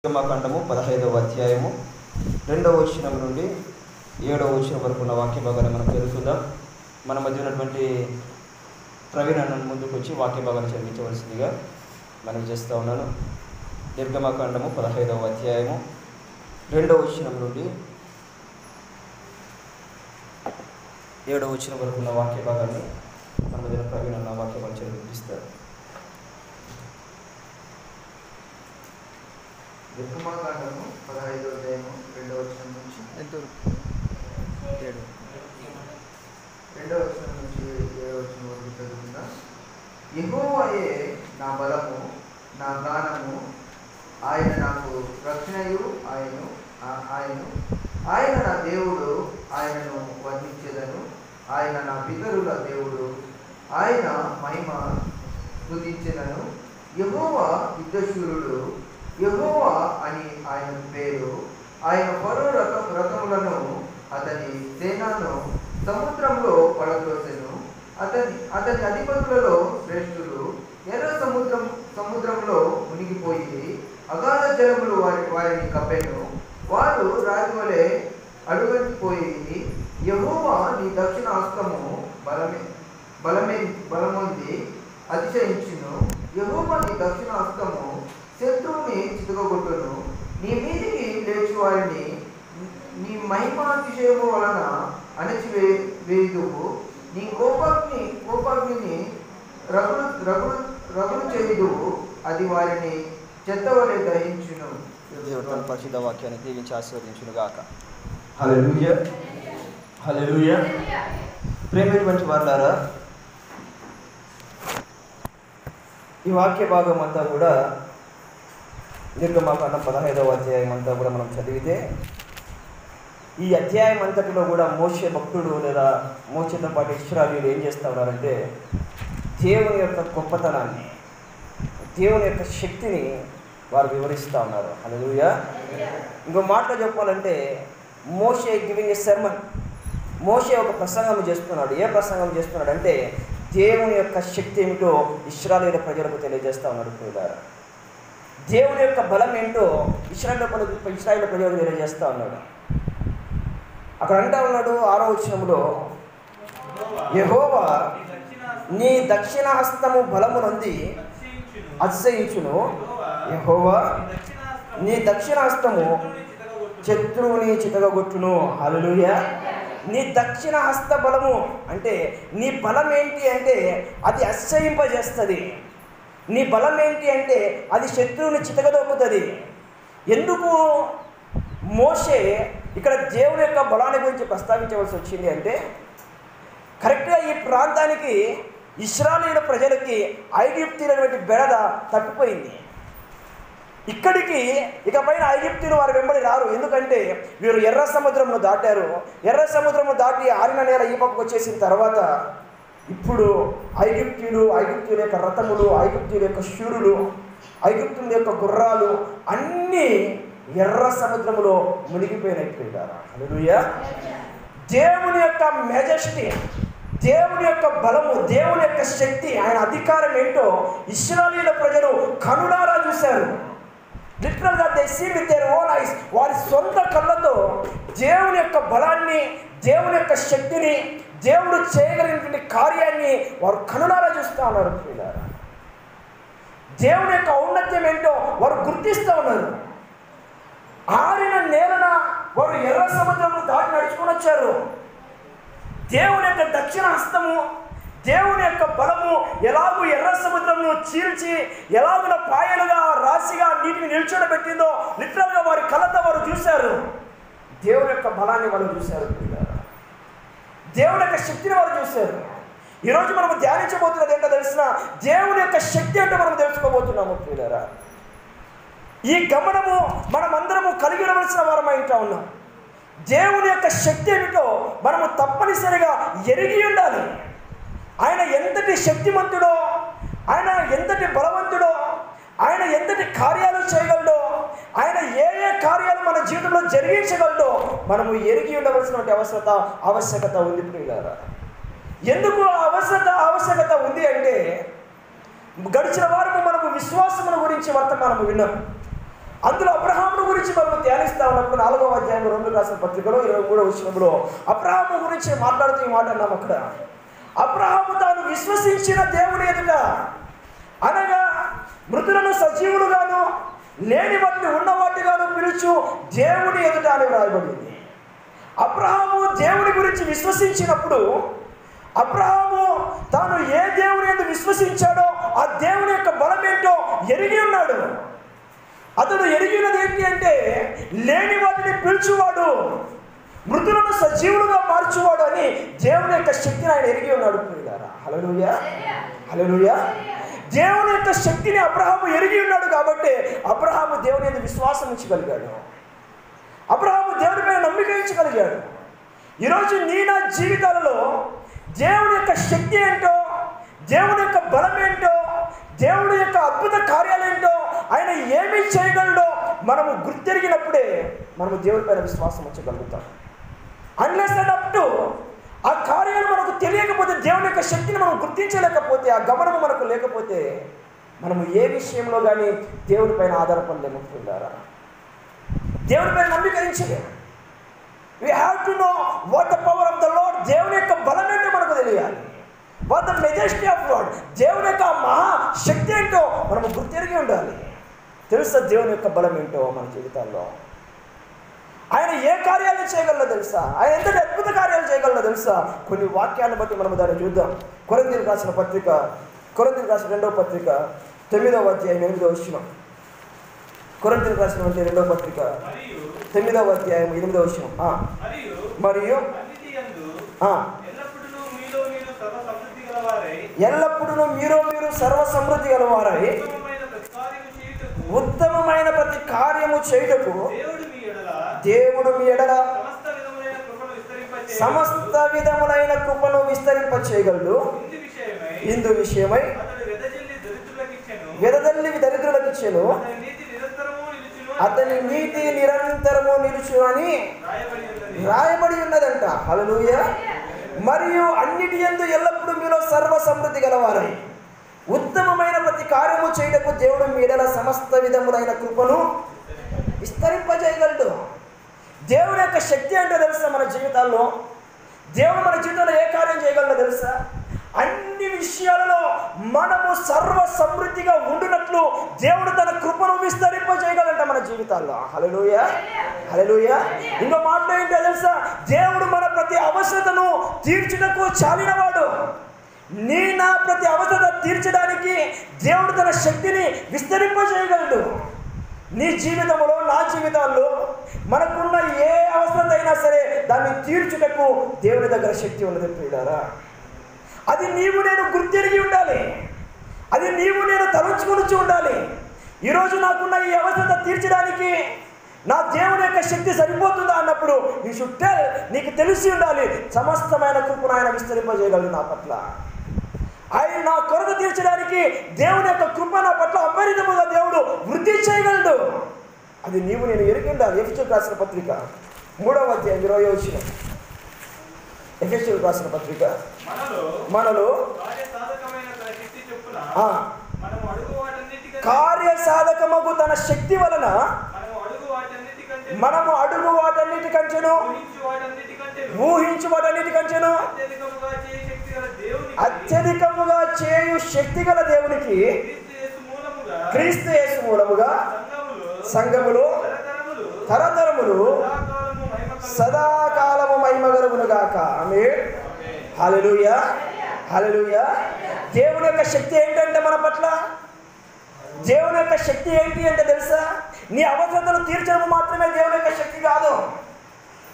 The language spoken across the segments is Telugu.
నిర్గమకాండము 15వ అధ్యాయము 2వ వచనం నుండి 7వ వచనం వరకు ఉన్న వాక్య భాగాన్ని మనం తెలుసుకుందాం. మన మధ్య ఉన్నటువంటి ప్రవీణ్ అన్న ముందుకు వచ్చి వాక్య భాగాన్ని చదివించవలసిందిగా మనం చేస్తూ ఉన్నాను. నిర్గమకాండము 15వ అధ్యాయము 2వ వచనం నుండి 7వ వచనం వరకు ఉన్న వాక్య భాగాన్ని మన మధ్య ప్రవీణ్ అన్న వాక్య భాగం చదివిస్తారు. నిర్గమకాండము 15వ అధ్యాయము 2వ వచనం నుంచి 7వ వచనం నుంచి 7వ వచనం వరకు చదువుకుందాం. యెహోవాయే నా బలము, నా ప్రాణము, ఆయన నాకు రక్షణయు, ఆయన నా దేవుడు, ఆయనను వర్ణించెదను. ఆయన నా పితరుల దేవుడు, ఆయన మహిమ స్తుతించెదను. యెహోవా యుద్ధశూరుడు, యెహోవా అని ఆయన పేరు. ఆయన ఫరో రథములను అతని సేనను సముద్రంలో పడద్రోసెను. అతని అధిపతులలో శ్రేష్ఠులు ఎర్ర సముద్రంలో మునిగిపోయి అగాధ జలములు వారిని కప్పెను. వారు రాజు వలె అడుగంటిపోయి, యెహోవా నీ దక్షిణ హస్తము బలమొంది అతిశయించును. యెహోవా నీ దక్షిణ హస్తము శత్రువుని చితకగొట్టును. నీ మీదికి లేచి వారిని నీ మహిమాతిశయము వలన అణచివేయుదువు. నీ కోపాగ్నిని రగులు చేయుదువు. అది వారిని చెత్తవలె దహించును. దేవుడు తన పరిశుద్ధ వాక్యాన్ని దీవించి ఆశీర్వదించును గాక. హల్లెలూయా, హల్లెలూయా. ప్రేమైనటువంటి వారులారా, ఈ వాక్య భాగం అంతా కూడా నిర్గమకాండం 15వ అధ్యాయం అంతా కూడా మనం చదివితే, ఈ అధ్యాయం అంతటిలో కూడా మోషే భక్తుడు లేదా మోషేతో పాటు ఇశ్రాయేలీయులు ఏం చేస్తూ ఉన్నారంటే, దేవుని యొక్క గొప్పతనాన్ని, దేవుని యొక్క శక్తిని వారు వివరిస్తూ ఉన్నారు. హల్లెలూయా. ఇంకో మాటలో చెప్పాలంటే, మోషే గివింగ్ ఎ సెర్మన్. మోషే ఒక ప్రసంగం చేస్తున్నాడు. ఏ ప్రసంగం చేస్తున్నాడు అంటే, దేవుని యొక్క శక్తి ఏమిటో ఇశ్రాయేలు ప్రజలకు తెలియజేస్తూ ఉన్నాడు. ప్రియులారా, దేవుని యొక్క బలం ఏంటో ఇశ్రాయేలు ప్రజలకు తెలియజేస్తూ ఉన్నాడు. అక్కడ అంటా ఉన్నాడు 6వ వచనంలో, యెహోవా నీ దక్షిణ హస్తము బలమునంది అతిశయించును. యెహోవా నీ దక్షిణ హస్తము శత్రువుని చితకగొట్టును. హల్లెలూయా. నీ దక్షిణ హస్త బలము అంటే, నీ బలం ఏంటి అంటే అది అతిశయింపజేస్తుంది. నీ బలం ఏంటి అంటే అది శత్రువుని చితకదొక్కుతుంది. ఎందుకు మోషే ఇక్కడ దేవుని యొక్క బలాన్ని గురించి ప్రస్తావించవలసి వచ్చింది అంటే, కరెక్ట్గా ఈ ప్రాంతానికి ఇశ్రాయేలు ప్రజలకి ఐగుప్తీయులైనటువంటి బెడద తప్పిపోయింది. ఇక్కడికి ఇకపైన ఐగుప్తీయులు వారి వెంబడి రారు. ఎందుకంటే వీరు ఎర్ర సముద్రంను దాటారు. ఎర్ర సముద్రము దాటి ఆరిన నేల ఈ పక్కకు వచ్చేసిన తర్వాత ఇప్పుడు ఐగుప్తీయుల యొక్క రథములు, ఐగుప్తీయుల యొక్క శూరులు, ఐగుప్తుల యొక్క గుర్రాలు అన్నీ ఎర్ర సముద్రములో మునిగిపోయినట్లుంటారా. హల్లెలూయా. దేవుని యొక్క మెజెస్టీ, దేవుని యొక్క బలము, దేవుని యొక్క శక్తి, ఆయన అధికారం ఏంటో ఇశ్రాయేలు ప్రజలు కనులారా చూశారు. లిటరల్గా they see with their own eyes. వారి సొంత కళ్ళతో దేవుని యొక్క బలాన్ని, దేవుని యొక్క శక్తిని, దేవుడు చేయగలిగినటువంటి కార్యాన్ని వారు కనులారా చూస్తూ ఉన్నారు. దేవుని యొక్క ఔన్నత్యం ఏంటో వారు గుర్తిస్తూ ఉన్నారు. ఆరిన నేలన వారు ఎర్ర సముద్రము దాటి నడుచుకొని వచ్చారు. దేవుని యొక్క దక్షిణ హస్తము, దేవుని యొక్క బలము ఎలాగూ ఎర్ర సముద్రంను చీల్చి ఎలాగున పాయలుగా రాశిగా నీటిని నిల్చోబెట్టిందో లిటరల్గా వారి కళ్ళతో వారు చూశారు. దేవుని యొక్క బలాన్ని వారు చూశారు. దేవుని యొక్క శక్తిని వారు చూశారు. ఈరోజు మనము ధ్యానించబోతున్నది ఏంటో తెలిసిన, దేవుని యొక్క శక్తి అంటే మనం తెలుసుకోబోతున్నాము. ప్రియులారా, ఈ గమనము మనమందరము కలిగి ఉండవలసిన వారమై ఉంటా ఉన్నాం. దేవుని యొక్క శక్తి ఏమిటో మనము తప్పనిసరిగా ఎరిగి ఉండాలి. ఆయన ఎంతటి శక్తిమంతుడో, ఆయన ఎంతటి బలవంతుడో, ఆయన ఎంతటి కార్యాలు చేయగలడో, ఆయన ఏ కార్యాలు మన జీవితంలో జరిగించగలడో మనము ఎరిగి ఉండవలసినటువంటి ఆవశ్యకత ఉంది. ప్రియులారా, ఎందుకు ఆవశ్యకత ఉంది అంటే, గడిచిన వారము మనము విశ్వాసముల గురించి వర్తమానము విన్నాం. అందులో అబ్రహామును గురించి మనం ధ్యానిస్తా ఉన్నప్పుడు 4వ అధ్యాయం 2 రాసిన పత్రికలో 23వ వచనంలో అబ్రహాము గురించి మాట్లాడుతూ ఈ మాట అన్నాం. అక్కడ అబ్రహాము తాను విశ్వసించిన దేవుని ఎదుట, అనగా మృతులను సజీవులుగాను లేని వాటిని ఉన్నవాటిగాను పిలుచు దేవుని ఎదుట అని వ్రాయబడింది. అబ్రహాము దేవుని గురించి విశ్వసించినప్పుడు అబ్రహాము తాను ఏ దేవుని యందు విశ్వసించాడో ఆ దేవుని యొక్క బలం ఏంటో ఎరిగి ఉన్నాడు. అతడు ఎరిగినది ఏంటి అంటే లేని వాటిని పిలుచువాడు, మృతులను సజీవులుగా మార్చువాడు అని దేవుని యొక్క శక్తిని ఆయన ఎరిగి ఉన్నాడు. హల్లెలూయా, హల్లెలూయా. దేవుని యొక్క శక్తిని అబ్రహాము ఎరిగి ఉన్నాడు కాబట్టి అబ్రహాము దేవుని యందు విశ్వాసం ఉంచగలిగాడు. అబ్రహాము దేవుని పైన నమ్మిక ఉంచగలిగాడు. ఈరోజు నీ నా జీవితాలలో దేవుని యొక్క శక్తి ఏంటో, దేవుని యొక్క బలం ఏంటో, దేవుడి యొక్క అద్భుత కార్యాలేంటో, ఆయన ఏమి చేయగలడో మనము గుర్తెరిగినప్పుడే మనము దేవుని పైన విశ్వాసం ఉంచగలుగుతాం. అన్లెస్ అండ్ అప్ టు ఆ కార్యాలు మనకు తెలియకపోతే, దేవుని యొక్క శక్తిని మనం గుర్తించలేకపోతే, ఆ గమనము మనకు లేకపోతే మనము ఏ విషయంలో కానీ దేవుని పైన ఆధారపడలేము. దేవుని పైన నమ్మకరించలేము. We have to know what the power of the lord. దేవుని యొక్క బలం ఏంటో మనకు తెలియాలి. What the majesty of lord, దేవుని యొక్క మహాశక్తి ఏంటో మనము గుర్తెరిగి ఉండాలి. తెలుసా దేవుని యొక్క బలం ఏంటో మన జీవితాల్లో? ఆయన ఏ కార్యాలు చేయగలదో తెలుసా? ఆయన ఎంతటి అద్భుత కార్యాలు చేయగలదో తెలుసా? కొన్ని వాక్యాలను బట్టి మనం దాన్ని చూద్దాం. కొరింథీయులకు రాసిన పత్రిక, కొరింథీయులకు రాసిన 2వ పత్రిక 9వ అధ్యాయం 8వ వచనం. కొరింథీయులకు రాసిన 2వ పత్రిక 9వ అధ్యాయం 8వ వచనం. మరియు ఎల్లప్పుడూ మీరు సర్వ సమృద్ధి గలవారై ఉత్తమమైన ప్రతి కార్యము చేయుటకు దేవుడు మీ ఎడల సమస్త విధములైన కృపను విస్తరింప చేయగలడు. ఇందు విషయమై వెదజల్లి దరిద్రులకు ఇచ్చెను, అతని నీతి నిరంతరము నిలుచు అని రాయబడి ఉన్నదంట. హల్లెలూయా. మరియు అన్నిటి యందు ఎల్లప్పుడూ మీలో సర్వ సమృద్ధి గలవారై ఉత్తమమైన ప్రతి కార్యము చేయటకు దేవుడు మీ ఎడల సమస్త విధములైన కృపను విస్తరింపజేయగలడు. దేవుని యొక్క శక్తి అంటే తెలుసా? మన జీవితాల్లో దేవుడు మన జీవితంలో ఏ కార్యం చేయగలడో తెలుసా? అన్ని విషయాలలో మనము సర్వ సమృద్ధిగా ఉండునట్లు దేవుడు తన కృపను విస్తరింపజేయగలంట మన జీవితాల్లో. హల్లెలూయా, హల్లెలూయా. ఇంకో మాట ఏంటో తెలుసా? దేవుడు మన ప్రతి అవసరతను తీర్చుటకు చాలినవాడు. నీ నా ప్రతి అవసరత తీర్చడానికి దేవుడు తన శక్తిని విస్తరింపజేయగలడు. నీ జీవితంలో, నా జీవితాల్లో మనకున్న ఏ అవసరత అయినా సరే దాన్ని తీర్చుటకు దేవుని దగ్గర శక్తి ఉన్నది ప్రియులారా. అది నీవు నేను గుర్తెరిగి ఉండాలి. అది నీవు నేను తలంచుకొని ఉండాలి. ఈరోజు నాకున్న ఈ అవసరత తీర్చడానికి నా దేవుని యొక్క శక్తి సరిపోతుందా అన్నప్పుడు యూ షుడ్ టెల్, నీకు తెలిసి ఉండాలి సమస్తమైన కృపను ఆయన విస్తరింపజేయగలడు నా పట్ల. ఆయన నా కొరత తీర్చడానికి దేవుని యొక్క కృప నా పట్ల అపరిమితముగా దేవుడు వృద్ధి చేయగలడు. అది నీవు నేను ఎరిగి ఉండాలి. ఎఫెసీయులకు రాసిన పత్రిక 3వ అధ్యాయం 20వ వచనం. ఎఫెసీయులకు రాసిన పత్రిక మనలో కార్యసాధకమగు తన శక్తి వలన మనము అడుగు వాటన్నిటికంచెను ఊహించు వాటన్నిటికంచెను అత్యధికముగా చేయు శక్తి గల దేవునికి క్రీస్తు యేసు మూలముగా సంఘములో తరతరములు సదాకాలము మహిమగలుగును గాక. ఆమేన్. హల్లెలూయా, హల్లెలూయా. దేవుని యొక్క శక్తి ఏంటంటే మన పట్ల దేవుని యొక్క శక్తి ఏంటి అంటే తెలుసా? నీ అవసరతలు తీర్చడం మాత్రమే దేవుని యొక్క శక్తి కాదు.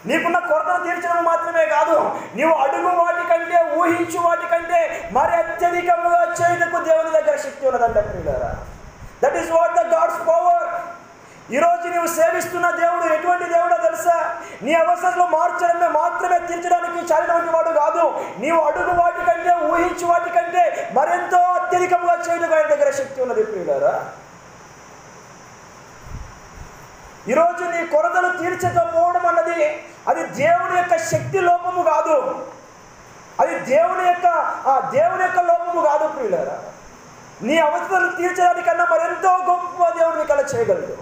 నీకున్న కొరతను తీర్చడం మాత్రమే కాదు, నీవు అడుగు వాటికంటే ఊహించు వాటికంటే మరి అత్యధికంగా చేయటకు దేవుని దగ్గర శక్తి ఉన్నదంట ప్రియులారా. That is what the God's power. ఈరోజు నీవు సేవిస్తున్న దేవుడు ఎటువంటి దేవుడో తెలుసా? నీ అవసరంలో మార్చడమే మాత్రమే తీర్చడానికి చాలినటువంటి వాడు కాదు. నీవు అడుగు వాటికంటే ఊహించు వాటికంటే మరెంతో అత్యధికంగా చేయడానికి ఆయన దగ్గర శక్తి ఉన్నది ప్రియులారా. ఈరోజు నీ కొరతలు తీర్చకపోవడం అన్నది అది దేవుని యొక్క శక్తి లోపము కాదు, అది దేవుని యొక్క లోపము కాదు ప్రియులారా. నీ అవసరాలు తీర్చడానికన్నా మరెంతో గొప్ప దేవుడు నీకు అలా చేయగలడు.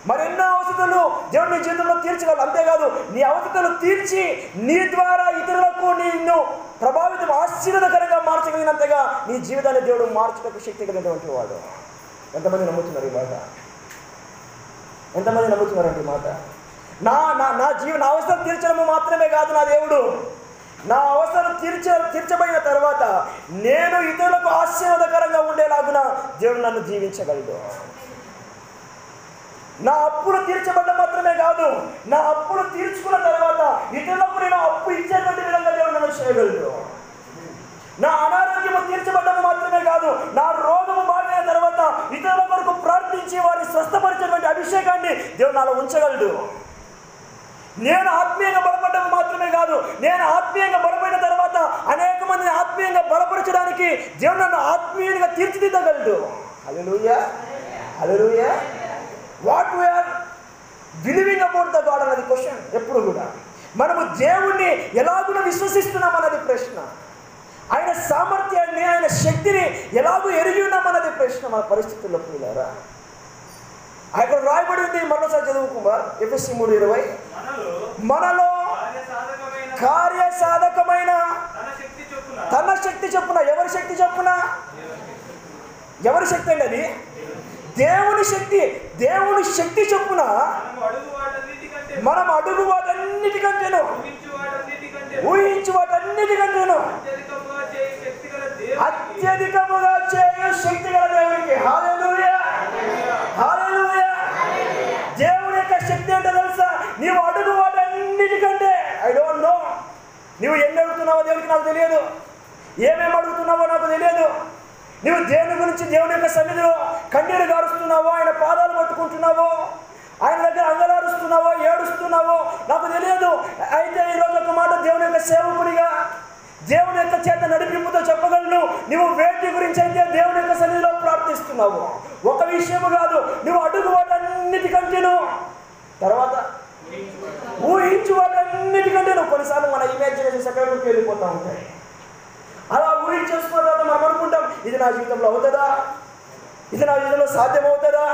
మరెన్నో అవసరాలు దేవుడు నీ జీవితంలో తీర్చగలరు. అంతేకాదు నీ అవసరాలు తీర్చి నీ ద్వారా ఇతరులకు నిన్ను ప్రభావితం ఆశీర్వాదకరంగా మార్చగలిగినంతగా నీ జీవితాన్ని దేవుడు మార్చడానికి శక్తి కలిగినటువంటి వాడు. ఎంతమంది నమ్ముతున్నారు ఈ మాట? ఎంతమంది నమ్ముతున్నారండి ఈ మాట? నా అవసరం తీర్చడము మాత్రమే కాదు నా దేవుడు, నా అవసరం తీర్చబడిన తర్వాత నేను ఇతరులకు ఆశీర్వాదకరంగా ఉండేలాగున దేవుడు నన్ను జీవించగలడు. నా అప్పులు తీర్చబడ్డం మాత్రమే కాదు, నా అప్పులు తీర్చుకున్న తర్వాత ఇతరులకు నేను అప్పు ఇచ్చేటువంటి విధంగా దేవుడు నన్ను చేయగలడు. నా అనారోగ్యము తీర్చబడ్డం మాత్రమే కాదు, నా రోగము బాగిన తర్వాత ఇతరుల కొరకు ప్రార్థించి వారిని స్వస్థపరిచేటువంటి అభిషేకాన్ని దేవుడు నాలో ఉంచగలడు. నేను ఆత్మీయంగా బలపడడం మాత్రమే కాదు, నేను ఆత్మీయంగా బలపడిన తర్వాత అనేక మందిని ఆత్మీయంగా బలపరచడానికి దేవుడు నన్ను ఆత్మీయంగా తీర్చిదిద్దగలడు. Hallelujah, hallelujah. What we are believing about the god అన్నది క్వశ్చన్. ఎప్పుడు కూడా మనము దేవుణ్ణి ఎలాగున విశ్వసిస్తున్నాం అన్నది ప్రశ్న. ఆయన సామర్థ్యాన్ని, ఆయన శక్తిని ఎలాగూ ఎరిగి ఉన్నామన్నది ప్రశ్న. మన పరిస్థితుల్లో పిల్లారా అక్కడ రాయబడి ఉంది. మరోసారి చదువుకుమా, ఎఫెసీ 3:20. మనలో కార్యసాధకమైన తన శక్తి చొప్పున. ఎవరి శక్తి చొప్పున? ఎవరి శక్తి అండి అది? దేవుని శక్తి. దేవుని శక్తి చొప్పున మనం అడుగు వాటన్నిటికంటేను, ఊహించు వాటన్నిటికంటేను అత్యధికముగా చేయు శక్తి గల దేవునికి. హల్లెలూయా, హల్లెలూయా. దేవుని యొక్క శక్తి అంటే తెలుసా? నీవు అడుగు వాటన్నిటికంటే, ఐ డోంట్ నో నువ్వు ఎన్ని అడుగుతున్నావో దేవునికి నాకు తెలియదు, ఏమేమి అడుగుతున్నావో నాకు తెలియదు. నువ్వు దేవుని గురించి దేవుని యొక్క సన్నిధిలో కన్నీరు గారుస్తున్నావో, ఆయన పాదాలు పట్టుకుంటున్నావో, ఆయన దగ్గర అంగలారుస్తున్నావో, ఏడుస్తున్నావో నాకు తెలియదు. అయితే ఈరోజు ఒక మాట దేవుని యొక్క సేవకుడిగా దేవుని యొక్క చేత నడిపింపుతో చెప్పగలను. నువ్వు వేటి గురించి అయితే దేవుని యొక్క సన్నిధిలో ప్రార్థిస్తున్నావు, ఒక విషయము కాదు, నువ్వు అడుగు వాటన్నిటికంటేను, తర్వాత ఊహించు వాటన్నిటికంటేను. కొన్నిసార్లు మన ఇమాజినేషన్ సెకండ్కి వెళ్ళిపోతూ ఉంటాయి. అలా ఊహించేసుకున్న తర్వాత మనం అనుకుంటాం, ఇది నా జీవితంలో అవుతుందా, ఇది నా జీవితంలో సాధ్యమవుతుందా,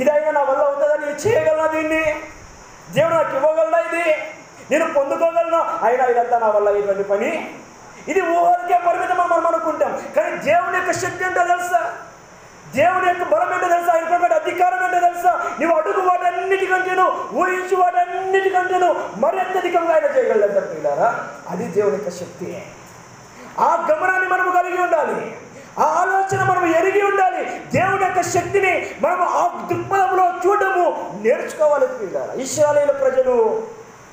ఇదైనా నా వల్ల అవుతుందా, నేను చేయగలనా, దీన్ని దేవుడు నాకు ఇవ్వగలనా, ఇది నేను పొందుకోగలను, అయినా ఇదంతా నా వల్ల ఇటువంటి పని, ఇది ఊహలకే పరిమితం మనం అనుకుంటాం. కానీ దేవుని యొక్క శక్తి ఏంటో తెలుసా? దేవుని యొక్క బలం ఏంటో తెలుసా? ఆయన అధికారం ఏంటో తెలుసా? నువ్వు అడుగు వాటన్నిటికంటేను, ఊహించు వాటన్నిటికంటేను మరి అత్యధికంగా ఆయన చేయగలరు పిల్లారా. అది దేవుని యొక్క శక్తి. ఆ గమనాన్ని మనము కలిగి ఉండాలి, ఆ ఆలోచన మనం ఎరిగి ఉండాలి. దేవుని యొక్క శక్తిని మనము ఆ దృక్పథంలో చూడము నేర్చుకోవాలి పిల్లారా. ఇశ్రాయేలు ప్రజలు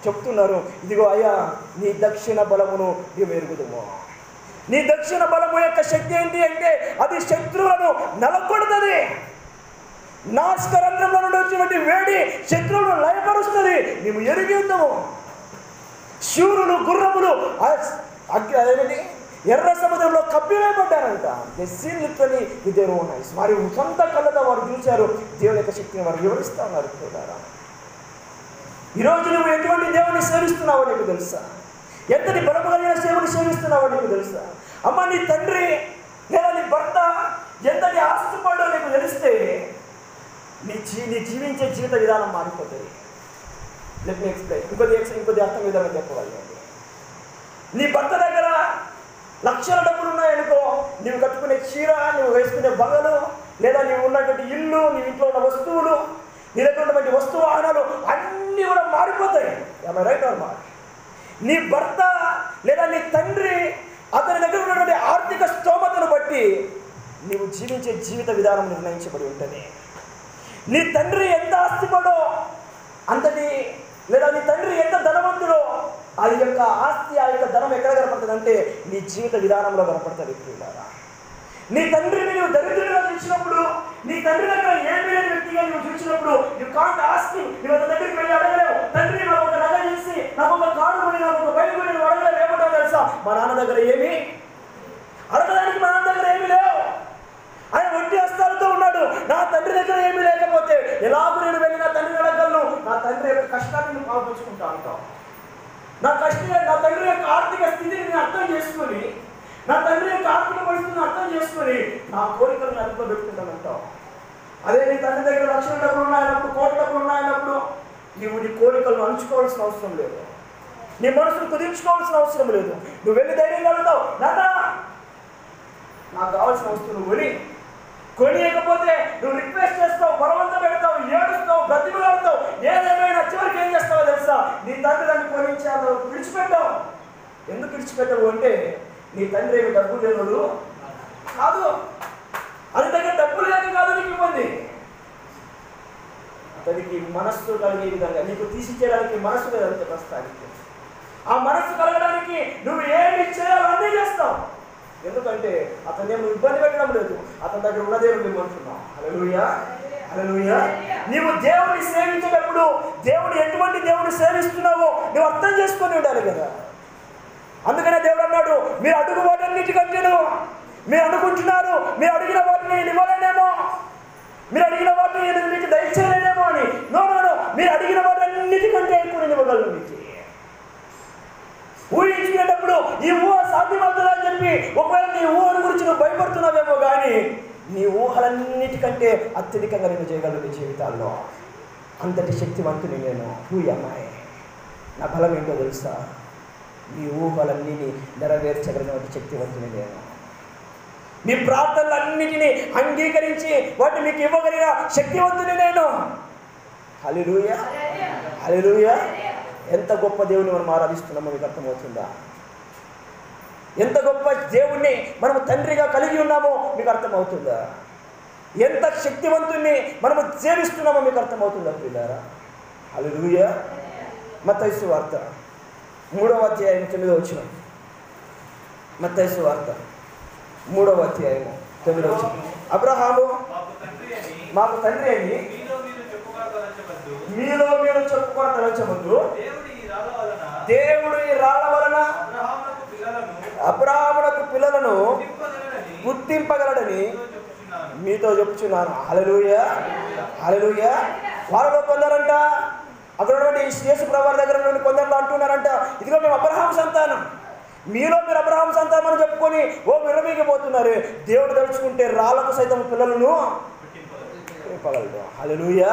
చెప్తున్నారు, ఇదిగో అయ్యా నీ దక్షిణ బలమును నీవు ఎరుగుదుము. నీ దక్షిణ బలము యొక్క శక్తి ఏంటి అంటే అది శత్రువులను నలగొడుతుంది. నాస్కరంధ్రంలో నుండి వచ్చినటువంటి వేడి శత్రువులను లయపరుస్తుంది. నీవు ఎరిగి ఉందాము. శూరులు, గుర్రములు అదేమిటి ఎర్ర సముద్రంలో కప్పివేయబడ్డారంట. వారి సొంత కళ్ళతో వారు చూశారు. దేవుని యొక్క శక్తిని వారు వివరిస్తూ ఉన్నారు చూడారా. ఈరోజు నువ్వు ఎటువంటి దేవుని సేవిస్తున్నావో నీకు తెలుసా? ఎంతటి బలము కలిగిన సేవని సేవిస్తున్నావో నీకు తెలుసా? అమ్మ, నీ తండ్రి లేదా నీ భర్త ఎంతటి ఆస్తిపడో నీకు తెలిస్తే నీ జీవించే జీవిత విధానం మారిపోతుంది. Let me explain. ఇంకొద్ది అర్థం విధానం చెప్పగలిగాను. నీ భర్త దగ్గర లక్షల డబ్బులు ఉన్నాయనుకో, నువ్వు కట్టుకునే చీర, నువ్వు వేసుకునే బంగలు, లేదా నీవు ఉన్నటువంటి ఇల్లు, నీ ఇంట్లో ఉన్న వస్తువులు, నీ దగ్గర ఉన్నటువంటి వస్తు వాహనాలు అన్నీ కూడా మారిపోతాయి. Right are not? నీ భర్త లేదా నీ తండ్రి అతని దగ్గర ఉన్నటువంటి ఆర్థిక స్తోమతను బట్టి నీవు జీవించే జీవిత విధానం నిర్ణయించబడి ఉంటుంది. నీ తండ్రి ఎంత ఆస్తిపడో అంతటి, లేదా నీ తండ్రి ఎంత ధనవంతుడో ఆ యొక్క ఆస్తి, ఆ యొక్క ధనం ఎక్కడ కనపడుతుంది అంటే నీ జీవిత విధానంలో కనపడుతుంది. పిల్లారా, నీ తండ్రిని నువ్వు దరిద్రుడిగా చూసినప్పుడు, నీ తండ్రి దగ్గర ఏమీ లేని వ్యక్తిగా నువ్వు చూసినప్పుడు యు కాంట్ ఆస్క్ హిమ్. నువ్వు అతని దగ్గరికి వెళ్ళి అడగలేవు, తండ్రి నాకు ఒక నగ చేసి, నాకు ఒక కారు కొని, నాకు ఒక బైక్ కొని, నువ్వు అడగలేవు. ఏమంటావు తెలుసా? మా నాన్న దగ్గర ఏమి అడగడానికి, మా నాన్న దగ్గర ఏమీ లేవు, ఆయన ఒట్టి హస్తాలతో ఉన్నాడు. నా తండ్రి దగ్గర ఏమీ లేకపోతే ఎలాగూ నేను వెళ్ళి నా తండ్రిని అడగలను? నా తండ్రి యొక్క కష్టాన్ని నువ్వు పాల్పంచుకుంటా అంటావు. నా తండ్రి యొక్క ఆర్థిక స్థితిని నేను అర్థం చేసుకొని, నా తండ్రి యొక్క ఆర్థిక పరిస్థితిని అర్థం చేసుకొని నా కోరికలను అదుపులో పెట్టుకుంటానంటావు. అదే నీ తండ్రి దగ్గర లక్షల డబ్బులు ఉన్నాయన్నప్పుడు, కోట్ల డబ్బులు ఉన్నాయన్నప్పుడు నీవు నీ కోరికలను అణుచుకోవాల్సిన అవసరం లేదు, నీ మనసును కుదించుకోవాల్సిన అవసరం లేదు. నువ్వు వెళ్ళి ధైర్యం కలుగుతావు, నాన్న నాకు కావాల్సిన వస్తువు నువ్వు కొనియకపోతే నువ్వు రిక్వెస్ట్ చేస్తావు, బలవంతం పెడతావు, ఏడుస్తావు, బ్రతిమలాడుతావు, ఏదేమైనా చివరికి ఏం చేస్తావో తెలుసా? నీ తండ్రి దాన్ని కొనించావు, విడిచిపెట్టావు. ఎందుకు విడిచిపెట్టావు అంటే నీ తండ్రి ఏమి డబ్బులు లేనోడు కాదు, అది దగ్గర డబ్బులు లేని కాదు నీకు ఇవ్వండి. అతనికి మనస్సు కలిగే విధంగా నీకు తీసిచ్చేయడానికి మనస్సు లేదంటే ప్రస్తుతానికి. ఆ మనస్సు కలగడానికి నువ్వు ఏమి చేయాలో అన్నీ చేస్తావు. ఎందుకంటే అతను ఏమి ఇబ్బంది పెట్టడం లేదు, అతని దగ్గర ఉన్నదే నువ్వు ఇవ్వమంటున్నావు. హల్లెలూయా, హల్లెలూయా. నీవు దేవుని సేవించేటప్పుడు దేవుడు ఎటువంటి దేవుని సేవిస్తున్నావో నువ్వు అర్థం చేసుకొని ఉండాలి కదా. అందుకనే దేవుడు అన్నాడు, మీరు అడుగు వాటన్నిటికంటేను మీరు అనుకుంటున్నారు మీరు అడిగిన వాటిని నేను ఇవ్వలేనేమో, మీరు అడిగిన వాటిని నేను మీకు దయచేయలేనేమో అని. నో నో నో, మీరు అడిగిన వాటన్నిటికంటే ఎక్కువ నేను ఇవ్వగలను మీకు. ఊహించుకునేటప్పుడు ఈ ఊహ సాధ్యమవుతుందని చెప్పి ఒకవేళ నీ ఊహను గురించి నువ్వు భయపడుతున్నావేమో, కానీ నీ ఊహలన్నిటికంటే అత్యధికంగా నేను చేయగలను నీ జీవితాల్లో. అంతటి శక్తివంతుని నేను. అమ్మాయి నా బలం ఏంటో తెలుసా? నీ ఊహలన్నీ నెరవేర్చగలిగిన శక్తివంతుని నేను. మీ ప్రార్థనలన్నిటినీ అంగీకరించి వాటిని మీకు ఇవ్వగలిగిన శక్తివంతుని నేను. హల్లెలూయా, హల్లెలూయా. ఎంత గొప్ప దేవుని మనం ఆరాధిస్తున్నామో మీకు అర్థమవుతుందా? ఎంత గొప్ప దేవుణ్ణి మనం తండ్రిగా కలిగి ఉన్నామో మీకు అర్థమవుతుందా? ఎంత శక్తివంతుణ్ణి మనము సేవిస్తున్నామో మీకు అర్థమవుతుందా ప్రియులారా? హల్లెలూయా. మత్తయి సువార్త 3వ అధ్యాయం 9వ వచనం. మత్తయి సువార్త 3వ అధ్యాయం 9వ వచనం. అబ్రహాము మాకు తండ్రి అని మీలో మీరు చెప్పుకొని తలచవద్దు, దేవుడు ఈ రాళ్ళ వలన అబ్రహామునకు పిల్లలను పుట్టింపగలడని మీతో చెప్పుచున్నాను. హల్లెలూయా, హల్లెలూయా. వారిలో కొందరంట, అక్కడ యేసు ప్రభువు దగ్గర నుండి కొందరు అంటున్నారంట, ఇదిగో మేము అబ్రహాము సంతానం, మీలో మీరు అబ్రహాము సంతానం అని చెప్పుకొని విరమిగిపోతున్నారు. దేవుడు తలుచుకుంటే రాళ్లకు సైతం పిల్లలను పుట్టింపగలడు. హల్లెలూయా.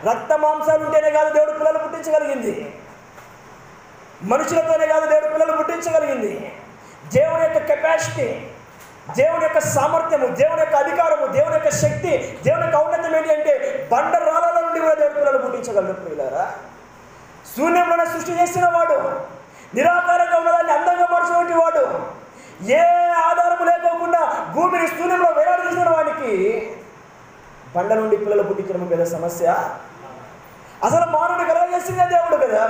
రక్త మాంసాలు ఉంటేనే కాదు దేవుడు పిల్లలు పుట్టించగలిగింది, మనుషులతోనే కాదు దేవుడు పిల్లలు పుట్టించగలిగింది. దేవుని యొక్క కెపాసిటీ, దేవుని యొక్క సామర్థ్యము, దేవుని యొక్క అధికారము, దేవుని యొక్క శక్తి, దేవుని యొక్క ఔన్నత్యం ఏంటి అంటే బండ రాళ్ళ నుండి కూడా దేవుడు పిల్లలు పుట్టించగలడు ప్రియులారా. శూన్యంలోనే సృష్టి చేసిన వాడు, నిరాకారంగా ఉన్నదాన్ని అందంగా మార్చినటువంటి వాడు, ఏ ఆధారము లేకోకుండా భూమిని శూన్యంలో వేలాడదీసిన వాడికి బండ నుండి పిల్లలు పుట్టించడం పెద్ద సమస్య? అసలు మానవుని కలగజేసిందే దేవుడు కదా.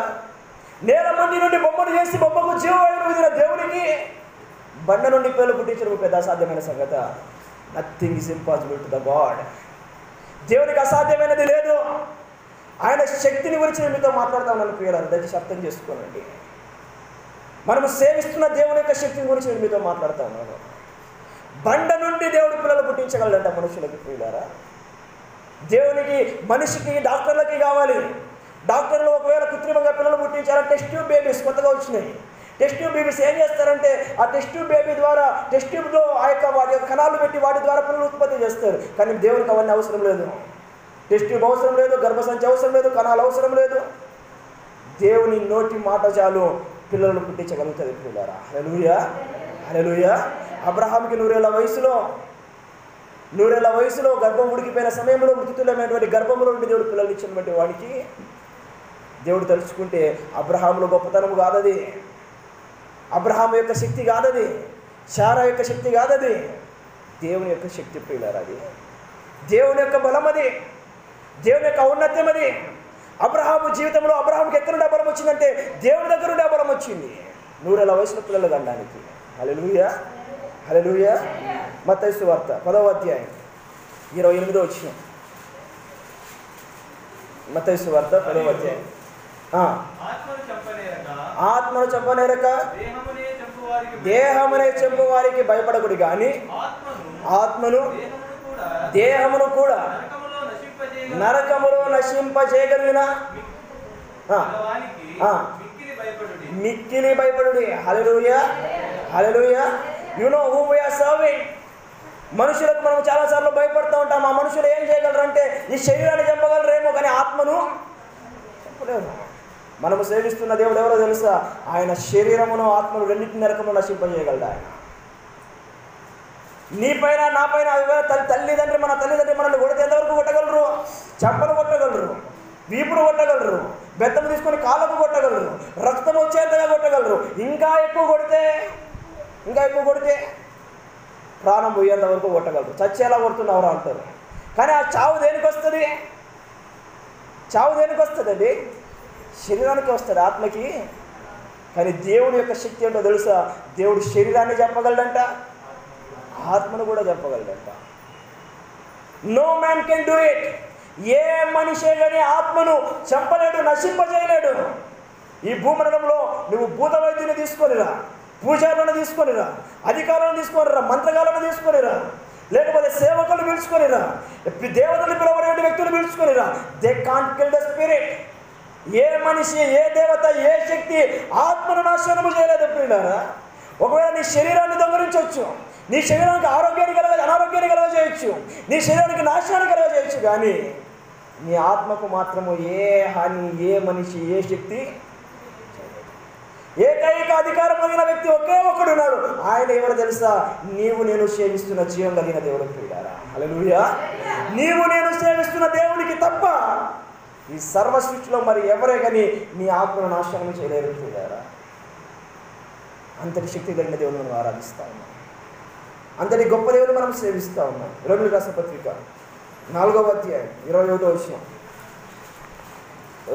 నేల మంది నుండి బొమ్మను చేసి బొమ్మకు జీవవాయువును విదిన దేవుడికి బండ నుండి పిల్లలు పుట్టించడం పెద్ద అసాధ్యమైన సంగత? Nothing is impossible to the god. దేవునికి అసాధ్యమైనది లేదు. ఆయన శక్తిని గురించి నేను మీతో మాట్లాడుతూ ఉన్నాను ప్రియులారా, దయచేసి అర్థం చేసుకోనండి. మనము సేవిస్తున్న దేవుని యొక్క శక్తిని గురించి నేను మీతో మాట్లాడుతూ ఉన్నాను. బండ నుండి దేవుడు పిల్లలు పుట్టించగలడంట మనుషులకి ప్రియులారా. దేవునికి మనిషికి డాక్టర్లకి కావాలి. డాక్టర్లు ఒకవేళ కృత్రిమంగా పిల్లలు పుట్టించాలంటే టెస్ట్ ట్యూబ్ బేబీస్ కొత్తగా వచ్చినాయి. టెస్ట్ ట్యూబ్ బేబీస్ ఏం చేస్తారంటే ఆ టెస్ట్ ట్యూబ్ బేబీ ద్వారా టెస్ట్ ట్యూబ్లో వాటి యొక్క కణాలు పెట్టి వాటి ద్వారా పిల్లలు ఉత్పత్తి చేస్తారు. కానీ దేవునికి అవన్నీ అవసరం లేదు. టెస్ట్ ట్యూబ్ అవసరం లేదు, గర్భసంచి అవసరం లేదు, కణాలు అవసరం లేదు. దేవుని నోటి మాట చాలు పిల్లలను పుట్టించగలుగుతుంది పిల్లలారా. హల్లెలూయా, హల్లెలూయా. అబ్రహాంకి 100 ఏళ్ల వయసులో గర్భం ఉడికిపోయిన సమయంలో మృతులమైనటువంటి గర్భంలో నుండి దేవుడు పిల్లలు ఇచ్చినటువంటి వాడికి దేవుడు తలుచుకుంటే అబ్రహాములో గొప్పతనం కాదది, అబ్రహాము యొక్క శక్తి కాదది, శారా యొక్క శక్తి కాదది, దేవుని యొక్క శక్తి ప్రియులారా. అది దేవుని యొక్క బలం, అది దేవుని యొక్క ఔన్నత్యం. అది అబ్రహాము జీవితంలో అబ్రహాంకి ఎక్కడ నుండి బలం వచ్చిందంటే దేవుని దగ్గర నుండి బలం వచ్చింది 100 ఏళ్ల వయసులో పిల్లలు కనడానికి. హల్లెలూయా, హల్లెలూయా. మత్తయి సువార్త 10వ అధ్యాయం 28వ వచనం. మత్తయి సువార్త 10వ అధ్యాయం. ఆత్మను చంపనేరక దేహమునే చంపు వారికి భయపడకుడి కానీ ఆత్మను దేహమును కూడా నరకములో నశింపజేయగలిగిన మిక్కిలి భయపడుడి. హల్లెలూయా, హల్లెలూయా. You know who we are serving. మనుషులకు మనం చాలాసార్లు భయపడుతూ ఉంటాం. ఆ మనుషులు ఏం చేయగలరు అంటే ఈ శరీరాన్ని చంపగలరేమో కానీ ఆత్మను చంపలేరు. మనము సేవిస్తున్న దేవుడు ఎవరో తెలుసా? ఆయన శరీరమును ఆత్మను రెండింటిని నరకము నశింపజేయగలడు. ఆయన నీ పైన నా పైన తల్లిదండ్రి మనల్ని కొడితే ఎంతవరకు కొట్టగలరు? చంపలు కొట్టగలరు, వీపును కొట్టగలరు, బెత్తము తీసుకొని కాళ్ళకు కొట్టగలరు, రక్తం వచ్చేంతగా కొట్టగలరు. ఇంకా ఎక్కువ కొడితే ప్రాణం పోయేంత వరకు కొట్టగలరు. చచ్చేలా కొడుతున్నవరా అంటారు. కానీ ఆ చావు దేనికి వస్తుంది? అండి శరీరానికి వస్తుంది, ఆత్మకి. కానీ దేవుడి యొక్క శక్తి ఏంటో తెలుసా? దేవుడు శరీరాన్ని చెప్పగలడంట, ఆత్మను కూడా చెప్పగలడంట. No man can do it. ఏ మనిషే కానీ ఆత్మను చంపలేడు, నశింపజేయలేడు. ఈ భూమండలంలో నువ్వు భూత వైద్యుని తీసుకొనిరా, పూజారులను తీసుకొనిరా, అధికారులను తీసుకొనిరా, మంత్రగాలను తీసుకొనిరా, లేకపోతే సేవకులు పిలుచుకొనిరా, దేవతలు పిలవబడే వ్యక్తులు పిలుచుకొనిరా. They can't kill the spirit. ఏ మనిషి, ఏ దేవత, ఏ శక్తి ఆత్మను నాశనము చేయలేదు ప్రియులారా. ఒకవేళ నీ శరీరాన్ని దొంగలించవచ్చు, నీ శరీరానికి అనారోగ్యాన్ని కలగజేయచ్చు, నీ శరీరానికి నాశనాన్ని కలగజేయచ్చు, కానీ నీ ఆత్మకు మాత్రము ఏ హాని, ఏ మనిషి, ఏ శక్తి. ఏకైక అధికారం కలిగిన వ్యక్తి ఒకే ఒక్కడు ఉన్నాడు. ఆయన ఎవరు తెలుసా? నీవు నేను సేవిస్తున్న జీవం కలిగిన దేవుడు ప్రియులారా. హల్లెలూయా. నీవు నేను సేవిస్తున్న దేవునికి తప్ప ఈ సర్వ సృష్టిలో మరి ఎవరే కానీ నీ ఆత్మను నాశనం చేయలేరు ప్రియులారా. అంతటి శక్తి కలిగిన దేవుని మనం ఆరాధిస్తూ ఉన్నాం, అంతటి గొప్ప దేవుని మనం సేవిస్తూ ఉన్నాం. రోమిలకు రాసిన పత్రిక 4వ అధ్యాయం 21వ వచనం.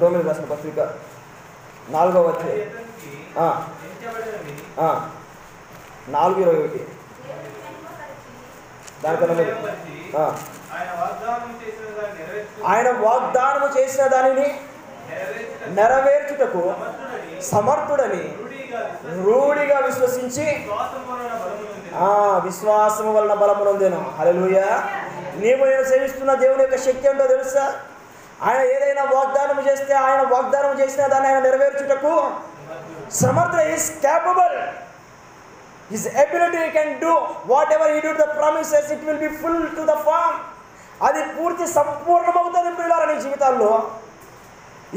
రోమిలకు రాసిన పత్రిక 4వ అధ్యాయం 4:21. దానికన్నా ఆయన వాగ్దానము చేసిన దానిని నెరవేర్చుటకు సమర్థుడని రూఢిగా విశ్వసించి విశ్వాసము వలన బలమునొందెను. హల్లెలూయా. నీవు నేను సేవిస్తున్న దేవుని యొక్క శక్తి ఏంటో తెలుసా? ఆయన ఏదైనా వాగ్దానం చేస్తే, ఆయన వాగ్దానం చేసిన దాన్ని ఆయన నెరవేర్చుటకు సమర్థుడు. Is capable. His ability can do whatever he did the promises, it will be full to the form. అది పూర్తి సంపూర్ణమవుతుంది ప్రియులారా నీ జీవితాల్లో.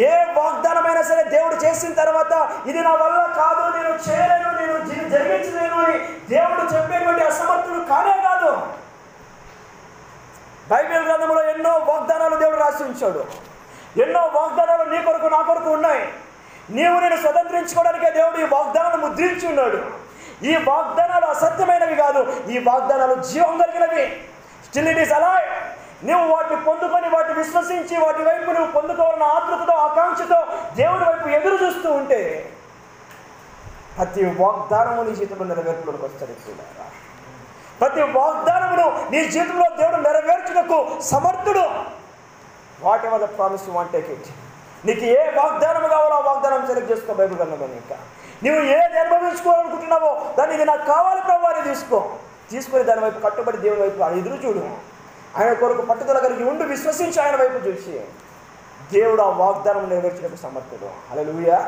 ఏ వాగ్దానమైనా సరే దేవుడు చేసిన తర్వాత ఇది నా వల్ల కాదు, నేను చేయలేను, నేను జరిగించలేను అని దేవుడు చెప్పేటువంటి అసమర్థుడు కానే కాదు. బైబిల్ గ్రంథంలో ఎన్నో వాగ్దానాలు దేవుడు రాసి ఉంచాడు. ఎన్నో వాగ్దానాలు నీ కొరకు నా కొరకు ఉన్నాయి. నీవు నేను స్వతంత్రించుకోవడానికే దేవుడు ఈ వాగ్దానాలు ముద్రించి ఉన్నాడు. ఈ వాగ్దానాలు అసత్యమైనవి కాదు, ఈ వాగ్దానాలు జీవం కలిగినవి. Still it is alive. నువ్వు వాటిని పొందుకొని, వాటిని విశ్వసించి, వాటి వైపు నువ్వు పొందుకోవాలన్న ఆతృతతో, ఆకాంక్షతో దేవుడి వైపు ఎదురు చూస్తూ ఉంటే ప్రతి వాగ్దానము నీ జీవితంలో నెరవేర్పులోకి వస్తుంది. ప్రతి వాగ్దానమును నీ జీవితంలో దేవుడు నెరవేర్చుటకు సమర్థుడు. What ever the promise you want take it. నీకు ఏ వాగ్దానం కావాలో ఆ వాగ్దానం సెలెక్ట్ చేసుకో. బైబిల్ గ్రంథంలో ఇంకా నువ్వు ఏది అనుభవించుకోవాలనుకుంటున్నావో దాన్ని ఇది నాకు కావాలి ప్రభు అని తీసుకొని దాని వైపు కట్టుబడి దేవుని వైపు ఎదురు చూడు. ఆయన కొరకు పట్టుదల కలిగి ఉండి విశ్వసించి ఆయన వైపు చూసి దేవుడు ఆ వాగ్దానం నెరవేర్చినప్పుడు సమర్థుడు. హల్లెలూయా.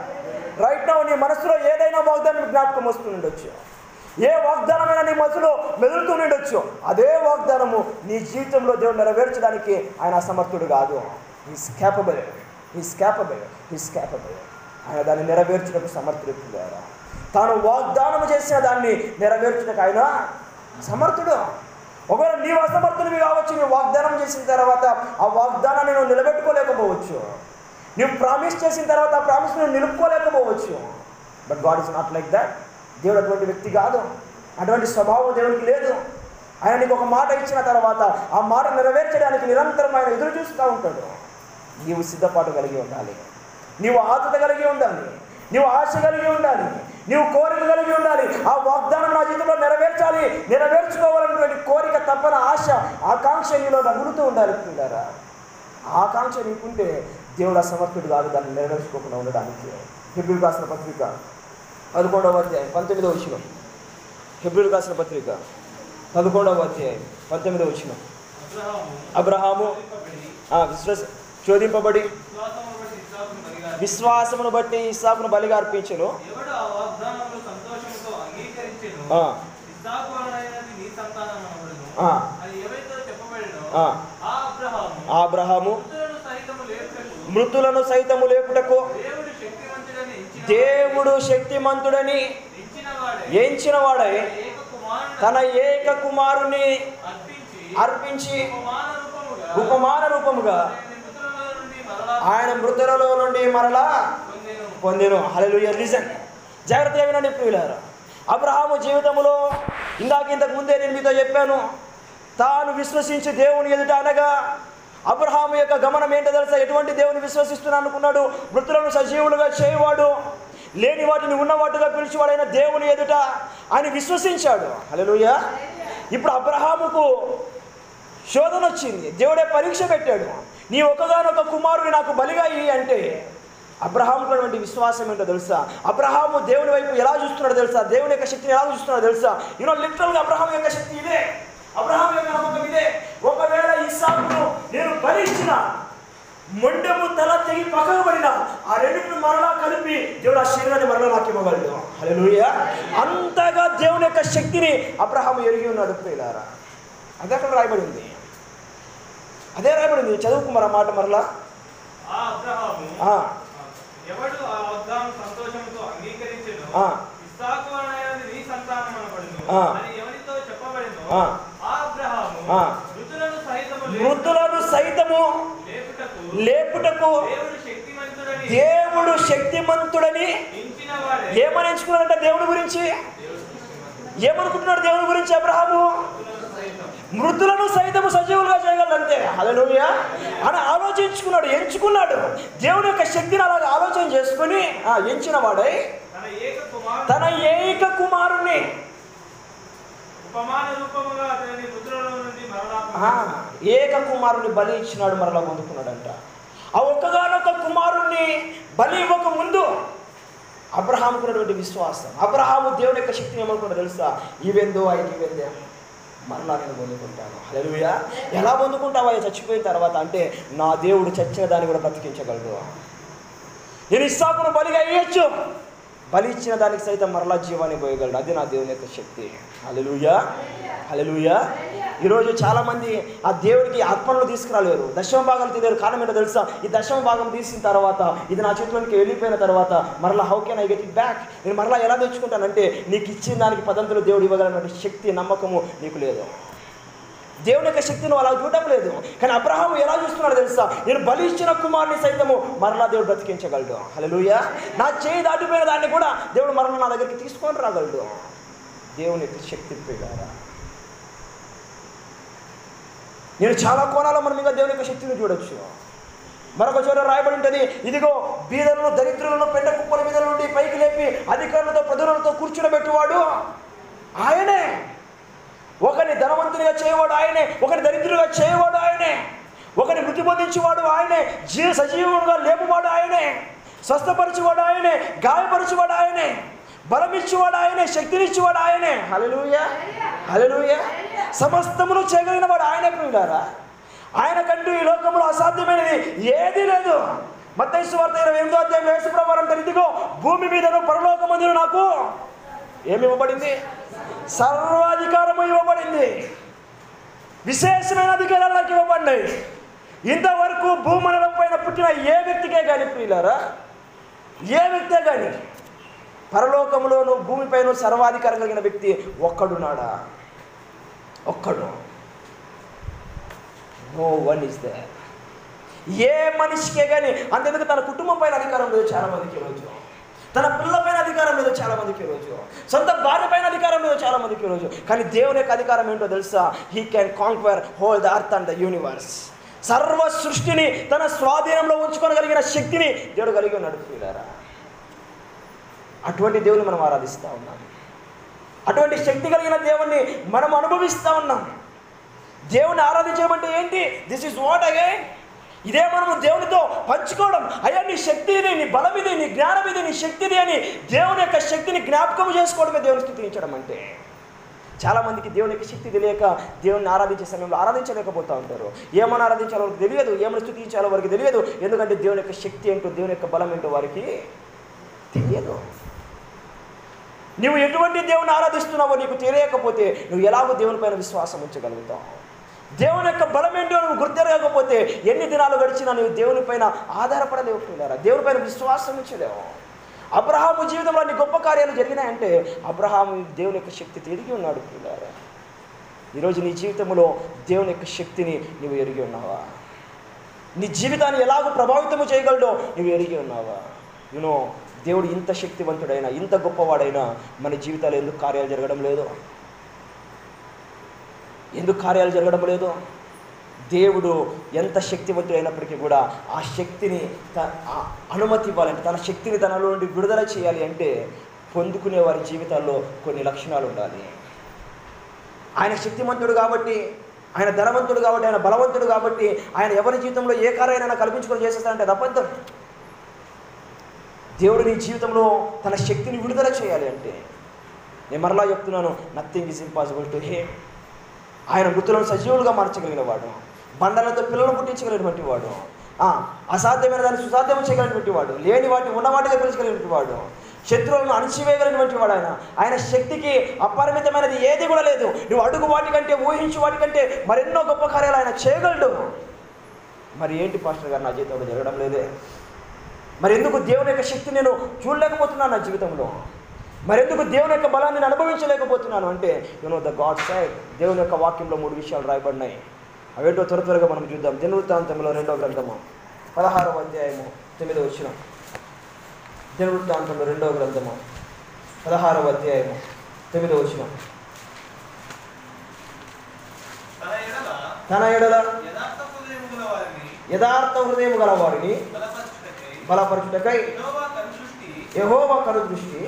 రైట్ నౌ నీ మనసులో ఏదైనా వాగ్దానం జ్ఞాపకం వస్తుండొచ్చు, ఏ వాగ్దానమైనా నీ మనసులో మెదులుతూ ఉండొచ్చు. అదే వాగ్దానము నీ జీవితంలో దేవుడు నెరవేర్చడానికి ఆయన అసమర్థుడు కాదు. He's capable. ఆయన దాన్ని నెరవేర్చుటకు సమర్థుడు. తాను వాగ్దానం చేసిన దాన్ని నెరవేర్చుటకు ఆయన సమర్థుడు. ఒకవేళ నీవు అసమర్థునివి కావచ్చు. నువ్వు వాగ్దానం చేసిన తర్వాత ఆ వాగ్దానాన్ని నువ్వు నిలబెట్టుకోలేకపోవచ్చు. నువ్వు ప్రామిస్ చేసిన తర్వాత ఆ ప్రామిస్ నువ్వు నిలుపుకోలేకపోవచ్చు. But god is not like that. దేవుడు అటువంటి వ్యక్తి కాదు. అటువంటి స్వభావం దేవునికి లేదు. ఆయన నీకు ఒక మాట ఇచ్చిన తర్వాత ఆ మాట నెరవేర్చడానికి నిరంతరం ఆయన ఎదురు చూస్తూ ఉంటాడు. నీవు సిద్ధపాటు కలిగి ఉండాలి, నీవు ఆతృత కలిగి ఉండాలి, నీవు ఆశ కలిగి ఉండాలి, నీవు కోరిక కలిగి ఉండాలి. ఆ వాగ్దానం నా జీవితంలో నెరవేర్చాలి, నెరవేర్చుకోవాలన్నటువంటి కోరిక, తప్పన ఆశ, ఆకాంక్ష నీలో నగులుతూ ఉండాలి. పిల్లరా, ఆకాంక్ష నీకుంటే దేవుడు అసమర్థుడు కాదు దాన్ని నెరవేర్చుకోకుండా ఉండడానికి. హెబ్రీయులకు రాసిన పత్రిక 11వ అధ్యాయం 19వ వచనం. హెబ్రీయులకు రాసిన పత్రిక 11వ అధ్యాయం 19వ వచనం. అబ్రహాము శోధింపబడి విశ్వాసమును బట్టి ఇస్సాకును బలిగా అర్పించెను. అబ్రహాము మృతులను సైతము లేపుటకు దేవుడు శక్తిమంతుడని ఎంచిన వాడై తన ఏక కుమారుని అర్పించి ఉపమాన రూపముగా ఆయన మృతులలో నుండి మరలా పొందెను. హల్లెలూయా. లిజన్, జాగ్రత్తగా వినండి ప్రియులారా. అబ్రహాము జీవితంలో ఇంతకు ముందే నేను మీతో చెప్పాను, తాను విశ్వసించి దేవుని ఎదుట అనగా అబ్రహాము యొక్క గమనం ఏంటో తెలుసా? ఎటువంటి దేవుని విశ్వసిస్తున్నాను అనుకున్నాడు? మృతులను సజీవులుగా చేయవాడు, లేని వాటిని ఉన్నవాటుగా పిలిచేవాడైన దేవుని ఎదుట ఆయన విశ్వసించాడు. హల్లెలూయా. ఇప్పుడు అబ్రహాముకు శోధన వచ్చింది, దేవుడే పరీక్ష పెట్టాడు. నీ ఒక్కగానొక కుమారుని నాకు బలిగా ఇయ్యి అంటే అబ్రహాముకున్నటువంటి విశ్వాసం ఏంటో తెలుసా? అబ్రహాము దేవుని వైపు ఎలా చూస్తున్నాడో తెలుసా? దేవుని యొక్క శక్తిని ఎలా చూస్తున్నాడో తెలుసా? లిటరల్గా అబ్రహాం యొక్క శక్తి ఇదే, అబ్రహాం యొక్క నమ్మకం ఇదే. ఒకవేళ ఇస్సాకును నేను బలిచ్చిన, మొండెము తల తెగి పక్కకు పడిన, ఆ రెండింటిని మరలా కలిపి దేవుడు ఆ శరీరాన్ని మరలా నాకు ఇవ్వగలడు. హల్లెలూయా. అంతగా దేవుని యొక్క శక్తిని అబ్రహాము ఎరిగి ఉన్నాడు ప్రియులారా. అదే అక్కడ రాయబడింది, అదే రాయబడింది. చదువుకు మరి మాట మరలా. ఎవడు ఆ వాగ్దానం సంతోషంతో అంగీకరించెను, ఇస్సాకు అనేది నీ సంతానమనబడును అని ఎవరితో చెప్పబడిందో ఆ అబ్రహాము మృతులను సైతము లేపుటకు దేవుడు శక్తిమంతుడని ఏమని ఎంచుకున్నాడంటే దేవుని గురించి ఏమనుకుంటున్నాడు? దేవుని గురించి అబ్రహాము మృతులను సైతము సజీవులుగా చేయగలంతే. హల్లెలూయా అని ఆలోచించుకున్నాడు, ఎంచుకున్నాడు. దేవుని యొక్క శక్తిని అలాగా ఆలోచన చేసుకుని ఎంచిన వాడై తన ఏక కుమారుణ్ణి ఏక కుమారుని బలి ఇచ్చినాడు, మరలా పొందుకున్నాడంట. ఆ ఒక్కగానొక్క కుమారుణ్ణి బలి ఇవ్వక ముందు అబ్రహాముకున్నటువంటి విశ్వాసం, అబ్రహాము దేవుని యొక్క శక్తిని ఏమనుకున్నాడు తెలుసా? ఈవెందో ఐవెందే మరలా నేను పొందుకుంటాను. హల్లెలూయా. ఎలా పొందుకుంటావా? చచ్చిపోయిన తర్వాత అంటే నా దేవుడు చచ్చిన దాన్ని కూడా బ్రతికించగలడు. నేను ఇస్సాకును బలిగా ఇయ్యొచ్చు, బలి ఇచ్చిన దానికి సైతం మరలా జీవాన్ని పోయగలడు. అది నా దేవుని యొక్క శక్తి. హల్లెలూయా, హల్లెలూయా. ఈరోజు చాలామంది ఆ దేవుడికి ఆత్మలను తీసుకురాలేరు, దశమ భాగం తీయలేరు. కారణం ఏంటో తెలుసా? ఈ దశమ భాగం తీసిన తర్వాత ఇది నా చేతిలోనికి వెళ్ళిపోయిన తర్వాత మరలా how can I get it back? నేను మరలా ఎలా తెచ్చుకుంటానంటే నీకు ఇచ్చిన దానికి పదంతులు దేవుడు ఇవ్వగలనటువంటి శక్తి, నమ్మకము నీకు లేదు. దేవుని యొక్క శక్తిని అలా చూడటం లేదు. కానీ అబ్రహాము ఎలా చూస్తున్నాడు తెలుసా? నేను బలి ఇచ్చిన కుమారుని సైతము మరలా దేవుడు బ్రతికించగలడు. హల్లెలూయా. నా చేయి దాటిపోయిన దాన్ని కూడా దేవుడు మరలా నా దగ్గరికి తీసుకొని రాగలడు. దేవుని యొక్క శక్తి ప్రియులారా. నేను చాలా కోణాల్లో మనం ఇంకా దేవుని యొక్క శక్తిని చూడొచ్చు. మరొక చోట రాయబడి ఉంటుంది, ఇదిగో బీదలను దరిద్రులను పెంట కుప్పల మీద నుండి పైకి లేపి అధికారులతో ప్రజలతో కూర్చునబెట్టువాడు ఆయనే. ఒకరిని ధనవంతునిగా చేయవాడు ఆయనే, ఒకరిని దరిద్రులుగా చేయవాడు ఆయనే, ఒకరిని మృతి పొందించేవాడు ఆయనే, సజీవుడుగా లేపువాడు ఆయనే, స్వస్థపరిచేవాడు ఆయనే, గాయపరిచేవాడు ఆయనే, బలమిచ్చేవాడు ఆయనే, శక్తినిచ్చేవాడు ఆయనే. హల్లెలూయా, హల్లెలూయా. సమస్తమును చేయగలిగిన వాడు ఆయనే ప్రియులారా. ఆయన కంటూ ఈ లోకంలో అసాధ్యమైనది ఏదీ లేదు. మత్తయి సువార్త 28వ అధ్యాయం యేసుప్రభువు అంటారు, ఇదిగో భూమి మీదను పరలోకమందును నాకు ఏమి ఇవ్వబడింది? సర్వాధికారము ఇవ్వబడింది. విశేషమైన అధికారాలు నాకు ఇవ్వబడినాయి. ఇంతవరకు భూమండలం పైన పుట్టిన ఏ వ్యక్తికే కానీ ప్రియులారా, ఏ వ్యక్తే కానీ పరలోకంలోను భూమిపైన సర్వాధికారం కలిగిన వ్యక్తి ఒక్కడున్నాడా? ఒక్కడు. No one is there. ఏ మనిషికే కానీ అంతెందుకు తన కుటుంబం పైన అధికారం లేదు చాలామందికి ఈరోజు, తన పిల్లల పైన అధికారం లేదు చాలామందికి ఈరోజు, సొంత భార్య పైన అధికారం లేదు చాలామందికి ఈరోజు. కానీ దేవుని యొక్క అధికారం ఏంటో తెలుసా? He can conquer whole the earth and the universe. సర్వ సృష్టిని తన స్వాధీనంలో ఉంచుకోగలిగిన శక్తిని దేవుడు కలిగి ఉన్నాడు ప్రియులారా. అటువంటి దేవుని మనం ఆరాధిస్తూ ఉన్నాం. అటువంటి శక్తి కలిగిన దేవుణ్ణి మనం అనుభవిస్తూ ఉన్నాం. దేవుని ఆరాధించడం అంటే ఏంటి? This is what again. ఇదే మనము దేవునితో పంచుకోవడం. అయ్యా నీ శక్తి ఇది, నీ బలం ఇది, నీ జ్ఞానం ఇది, నీ శక్తిది అని దేవుని యొక్క శక్తిని జ్ఞాపకం చేసుకోవడమే దేవుని స్తుతించడం అంటే. చాలామందికి దేవుని యొక్క శక్తి తెలియక దేవుని ఆరాధించే సమయంలో ఆరాధించలేకపోతూ ఉంటారు. ఏమని ఆరాధించాలో వారికి తెలియదు, ఏమని స్తుతించాలో వారికి తెలియదు. ఎందుకంటే దేవుని యొక్క శక్తి ఏంటో, దేవుని యొక్క బలం ఏంటో వారికి తెలియదు. నువ్వు ఎటువంటి దేవుని ఆరాధిస్తున్నావో నీకు తెలియకపోతే నువ్వు ఎలాగో దేవుని పైన విశ్వాసం ఉంచగలుగుతావు? దేవుని యొక్క బలం ఏంటో నువ్వు గుర్తెరగకపోతే ఎన్ని దినాలు గడిచినా నువ్వు దేవుని పైన ఆధారపడలేవు పిల్లారా, దేవుని పైన విశ్వాసం ఉంచలేవు. అబ్రహాము జీవితంలో అన్ని గొప్ప కార్యాలు జరిగినాయంటే అబ్రహాము దేవుని యొక్క శక్తి ఎరిగి ఉన్నాడు పిల్లారా. ఈరోజు నీ జీవితంలో దేవుని యొక్క శక్తిని నువ్వు ఎరిగి ఉన్నావా? నీ జీవితాన్ని ఎలాగో ప్రభావితము చేయగలడో నువ్వు ఎరిగి ఉన్నావా? దేవుడు ఇంత శక్తివంతుడైనా ఇంత గొప్పవాడైనా మన జీవితాలు ఎందుకు కార్యాలు జరగడం లేదు? ఎందుకు కార్యాలు జరగడం లేదు? దేవుడు ఎంత శక్తివంతుడైనప్పటికీ కూడా ఆ శక్తిని అనుమతి ఇవ్వాలంటే, తన శక్తిని తనలో నుండి విడుదల చేయాలి అంటే పొందుకునే వారి జీవితాల్లో కొన్ని లక్షణాలు ఉండాలి. ఆయన శక్తిమంతుడు కాబట్టి, ఆయన ధనవంతుడు కాబట్టి, ఆయన బలవంతుడు కాబట్టి ఆయన ఎవరి జీవితంలో ఏ కార్యాలైనా కల్పించుకొని చేసేస్తాడంటే అది అబద్ధం. దేవుడు నీ జీవితంలో తన శక్తిని విడుదల చేయాలి అంటే, నేను మరలా చెప్తున్నాను, nothing is impossible to him. ఆయన మృతులను సజీవులుగా మార్చగలిగిన వాడు, బండలతో పిల్లలను పుట్టించగలిగినటువంటి వాడు, అసాధ్యమైన దాన్ని సుసాధ్యం చేయగలిగినటువంటి వాడు, లేని వాటిని ఉన్నవాటిగా పిలిచగలిగినటువంటి వాడు, శత్రువులను అణిచివేయగలిగినటువంటి వాడు. ఆయన శక్తికి అపరిమితమైనది ఏది కూడా లేదు. నువ్వు అడుగు వాటికంటే, ఊహించు వాటికంటే మరెన్నో గొప్ప కార్యాలు ఆయన చేయగలడు. మరి ఏంటి పాస్టర్ గారు నా జీవితంలో జరగడం లేదే? మరి ఎందుకు దేవుని యొక్క శక్తి నేను చూడలేకపోతున్నాను నా జీవితంలో? మరెందుకు దేవుని యొక్క బలాన్ని నేను అనుభవించలేకపోతున్నాను అంటే, ద గాడ్ సైడ్ దేవుని యొక్క వాక్యంలో 3 విషయాలు రాయబడినాయి. అవేంటో త్వరగా మనం చూద్దాం. దినవృత్తాంతంలో 2వ గ్రంథము 16వ అధ్యాయము 9వ వచనం. దినవృత్తాంతంలో 2వ గ్రంథము 16వ అధ్యాయము 9వ వచనం. తన ఎడల యథార్థ హృదయము గల వారిని బలపరచుటకై యెహోవా కనుదృష్టి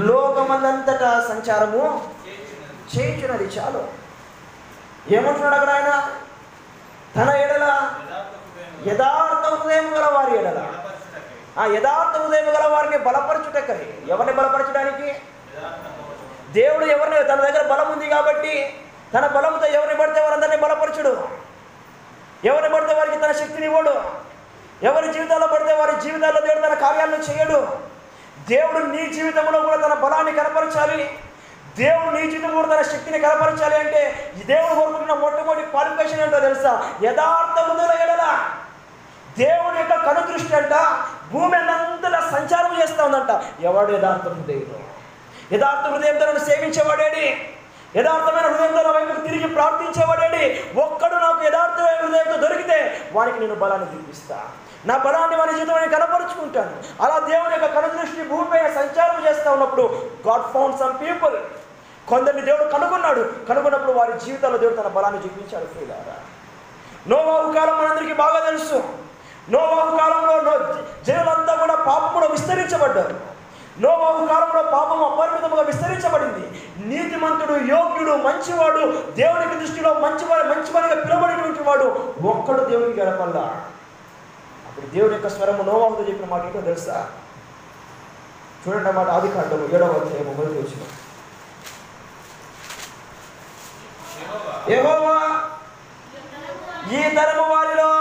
లోకమందంతటా సంచారము చేయుచున్నది. చాలు. ఏమంటున్నాడు అక్కడ ఆయన? తన ఎడల యథార్థ హృదయం గల వారి ఎడల, యథార్థ హృదయం గల వారిని బలపరచుటకై. ఎవరిని బలపరచడానికి? దేవుడు ఎవరిని, తన దగ్గర బలం ఉంది కాబట్టి తన బలంతో ఎవరిని పడితే వారందరినీ బలపరచుడు, ఎవరిని పడితే వారికి తన శక్తిని ఇవ్వడు, ఎవరి జీవితాల్లో పడితే వారి జీవితాల్లో దేవుడు తన కార్యాలను చేయడు. దేవుడు నీ జీవితంలో కూడా తన బలాన్ని కనపరచాలి, దేవుడు నీ జీవితంలో కూడా తన శక్తిని కనపరచాలి అంటే ఈ దేవుడు కోరుకుంటున్న మొట్టమొదటి క్వాలిఫికేషన్ ఏంటో తెలుసా? యథార్థ హృదయుల ఎడల. దేవుని యొక్క కనుదృష్టి అంట భూమి అంతటా సంచారం చేస్తూ ఉందంట. ఎవడు యథార్థ హృదయుడు? యథార్థ హృదయంతో నన్ను సేవించేవాడేడి, యథార్థమైన హృదయంతో నా వైపు తిరిగి ప్రార్థించేవాడేడి. ఒక్కడు నాకు యథార్థమైన హృదయంతో దొరికితే వారికి నేను బలాన్ని చూపిస్తా, నా బలాన్ని వారి జీవితంలో కనపరుచుకుంటాను. అలా దేవుని యొక్క కనుదృష్టి భూమిపై సంచారం చేస్తూ ఉన్నప్పుడు గాడ్ ఫౌండ్ సమ్ పీపుల్. కొందరిని దేవుడు కనుగొన్నప్పుడు వారి జీవితాల్లో దేవుడు తన బలాన్ని చూపించాడు. ప్రియులారా, నోవాహు కాలం మనందరికీ బాగా తెలుసు. నోవాహు కాలంలో జనులంతా కూడా పాపములో విస్తరించబడ్డారు. నోవాహు కాలంలో పాపం అపరిమితముగా విస్తరించబడింది. నీతిమంతుడు, యోగ్యుడు, మంచివాడు, దేవునికి దృష్టిలో మంచివాడిగా పిలువబడినటువంటి వాడు ఒక్కడు దేవునికి గడపల్లా. అప్పుడు దేవుని యొక్క స్వరము నోవాహుతో చెప్పిన మాట ఏంటో తెలుసా? చూడండి అన్నమాట. ఆదికాండము 7వ అధ్యాయము 1వ వచనం. యెహోవా, ఈ తరము వారిలో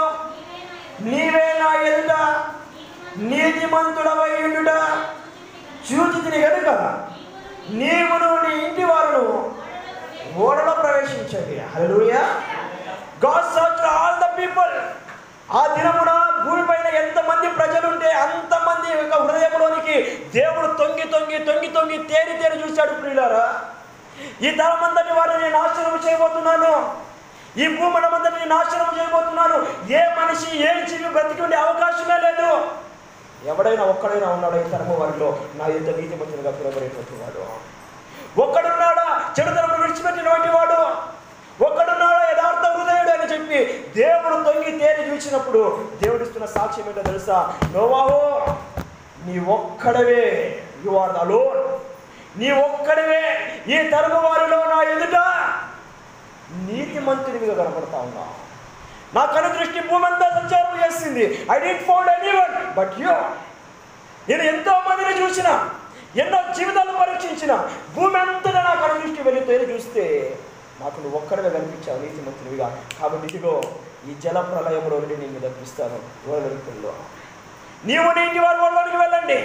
నీవే నా ఎదుట నీతిమంతుడవై ఉండుట చూచితిని గనుక నీవును నీ ఇంటి వారును ఓడలో ప్రవేశించండి. Hallelujah. God searched all the people. ఆ దినమున భూమిపైన ఎంతమంది ప్రజలుంటే అంతమంది యొక్క హృదయంలోనికి దేవుడు తొంగి తేరి చూశాడు. ప్రియులారా, ఈ తరమంతటి వారిని నాశనం చేయబోతున్నాను, ఈ భూమండలంతటిని నాశనం చేయబోతున్నాను. ఏ మనిషి ఏ జీవి బ్రతికి ఉండే అవకాశమే లేదు. ఎవడైనా ఒక్కడైనా ఉన్నాడా ఈ తరము వారిలో నా ఎంత నీతిమంతునిగా పిలువబడేటువంటి వాడు? ఒక్కడున్నాడా చెడుతనము విడిచిపెట్టినటువంటి వాడు? ఒక్కడున్నాడా యథార్థ హృదయుడు అని చెప్పి దేవుడు తొంగి తేరి చూసినప్పుడు దేవుడిస్తున్న సాక్ష్యం ఏంటో తెలుసా? నోవాహు, నీ ఒక్కడవే, యు ఆర్ ద అలోన్. నీ ఒక్కడవే ఈ తరము వారిలో నా ఎదుట నీతిమంతునిగా కనపడతా ఉన్నా. నా కనుదృష్టి భూమి అంతా సంచారం చేసింది. I did found anyone but you. నేను ఎంతో మందిని చూసిన, ఎన్నో జీవితాలను పరీక్షించిన, భూమి అంతా నా కనుదృష్టి వెళ్ళితే చూస్తే నాకు నువ్వు ఒక్కడవే కనిపించావు నీతిమంతునివిగా. కాబట్టి ఇదిగో ఈ జల ప్రళయంలో నుండి నేను తప్పిస్తాను. ఓడలో నీవు నీ ఇంటి వారి వాళ్ళలోనికి వెళ్ళండి,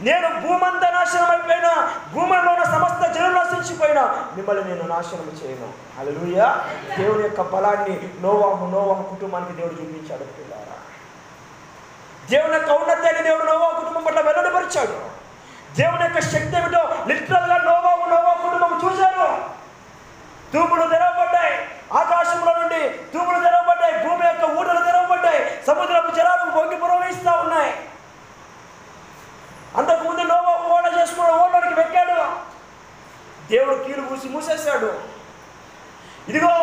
నేను భూమంతా నాశనం అయిపోయినా, భూమిలో ఉన్న సమస్త జనులు నశించిపోయినా మిమ్మల్ని నేను నాశనం చేయను. హల్లెలూయా. దేవుని యొక్క బలాన్ని నోవాహు కుటుంబానికి దేవుడు చూపించాడు పిల్లారా. దేవుని యొక్క ఔన్నత్యాన్ని దేవుడు నోవాహు కుటుంబం పట్ల వెల్లడిపరిచాడు. దేవుని యొక్క శక్తి ఏమిటో లిటరల్గా నోవాహు కుటుంబం చూశారు. తూములు తెరవబడ్డాయి, ఆకాశంలో నుండి తూములు తెరవబడ్డాయి, భూమి యొక్క ఊటలు తెరవబడ్డాయి, సముద్రపు జలాలు పొంగి ప్రవహిస్తూ ఉన్నాయి. అంతకుముందు నోవాహు ఓడ చేసుకుని ఓడలోనికి వెక్కాడు, దేవుడు కీలు పూసి మూసేశాడు. ఇదిగో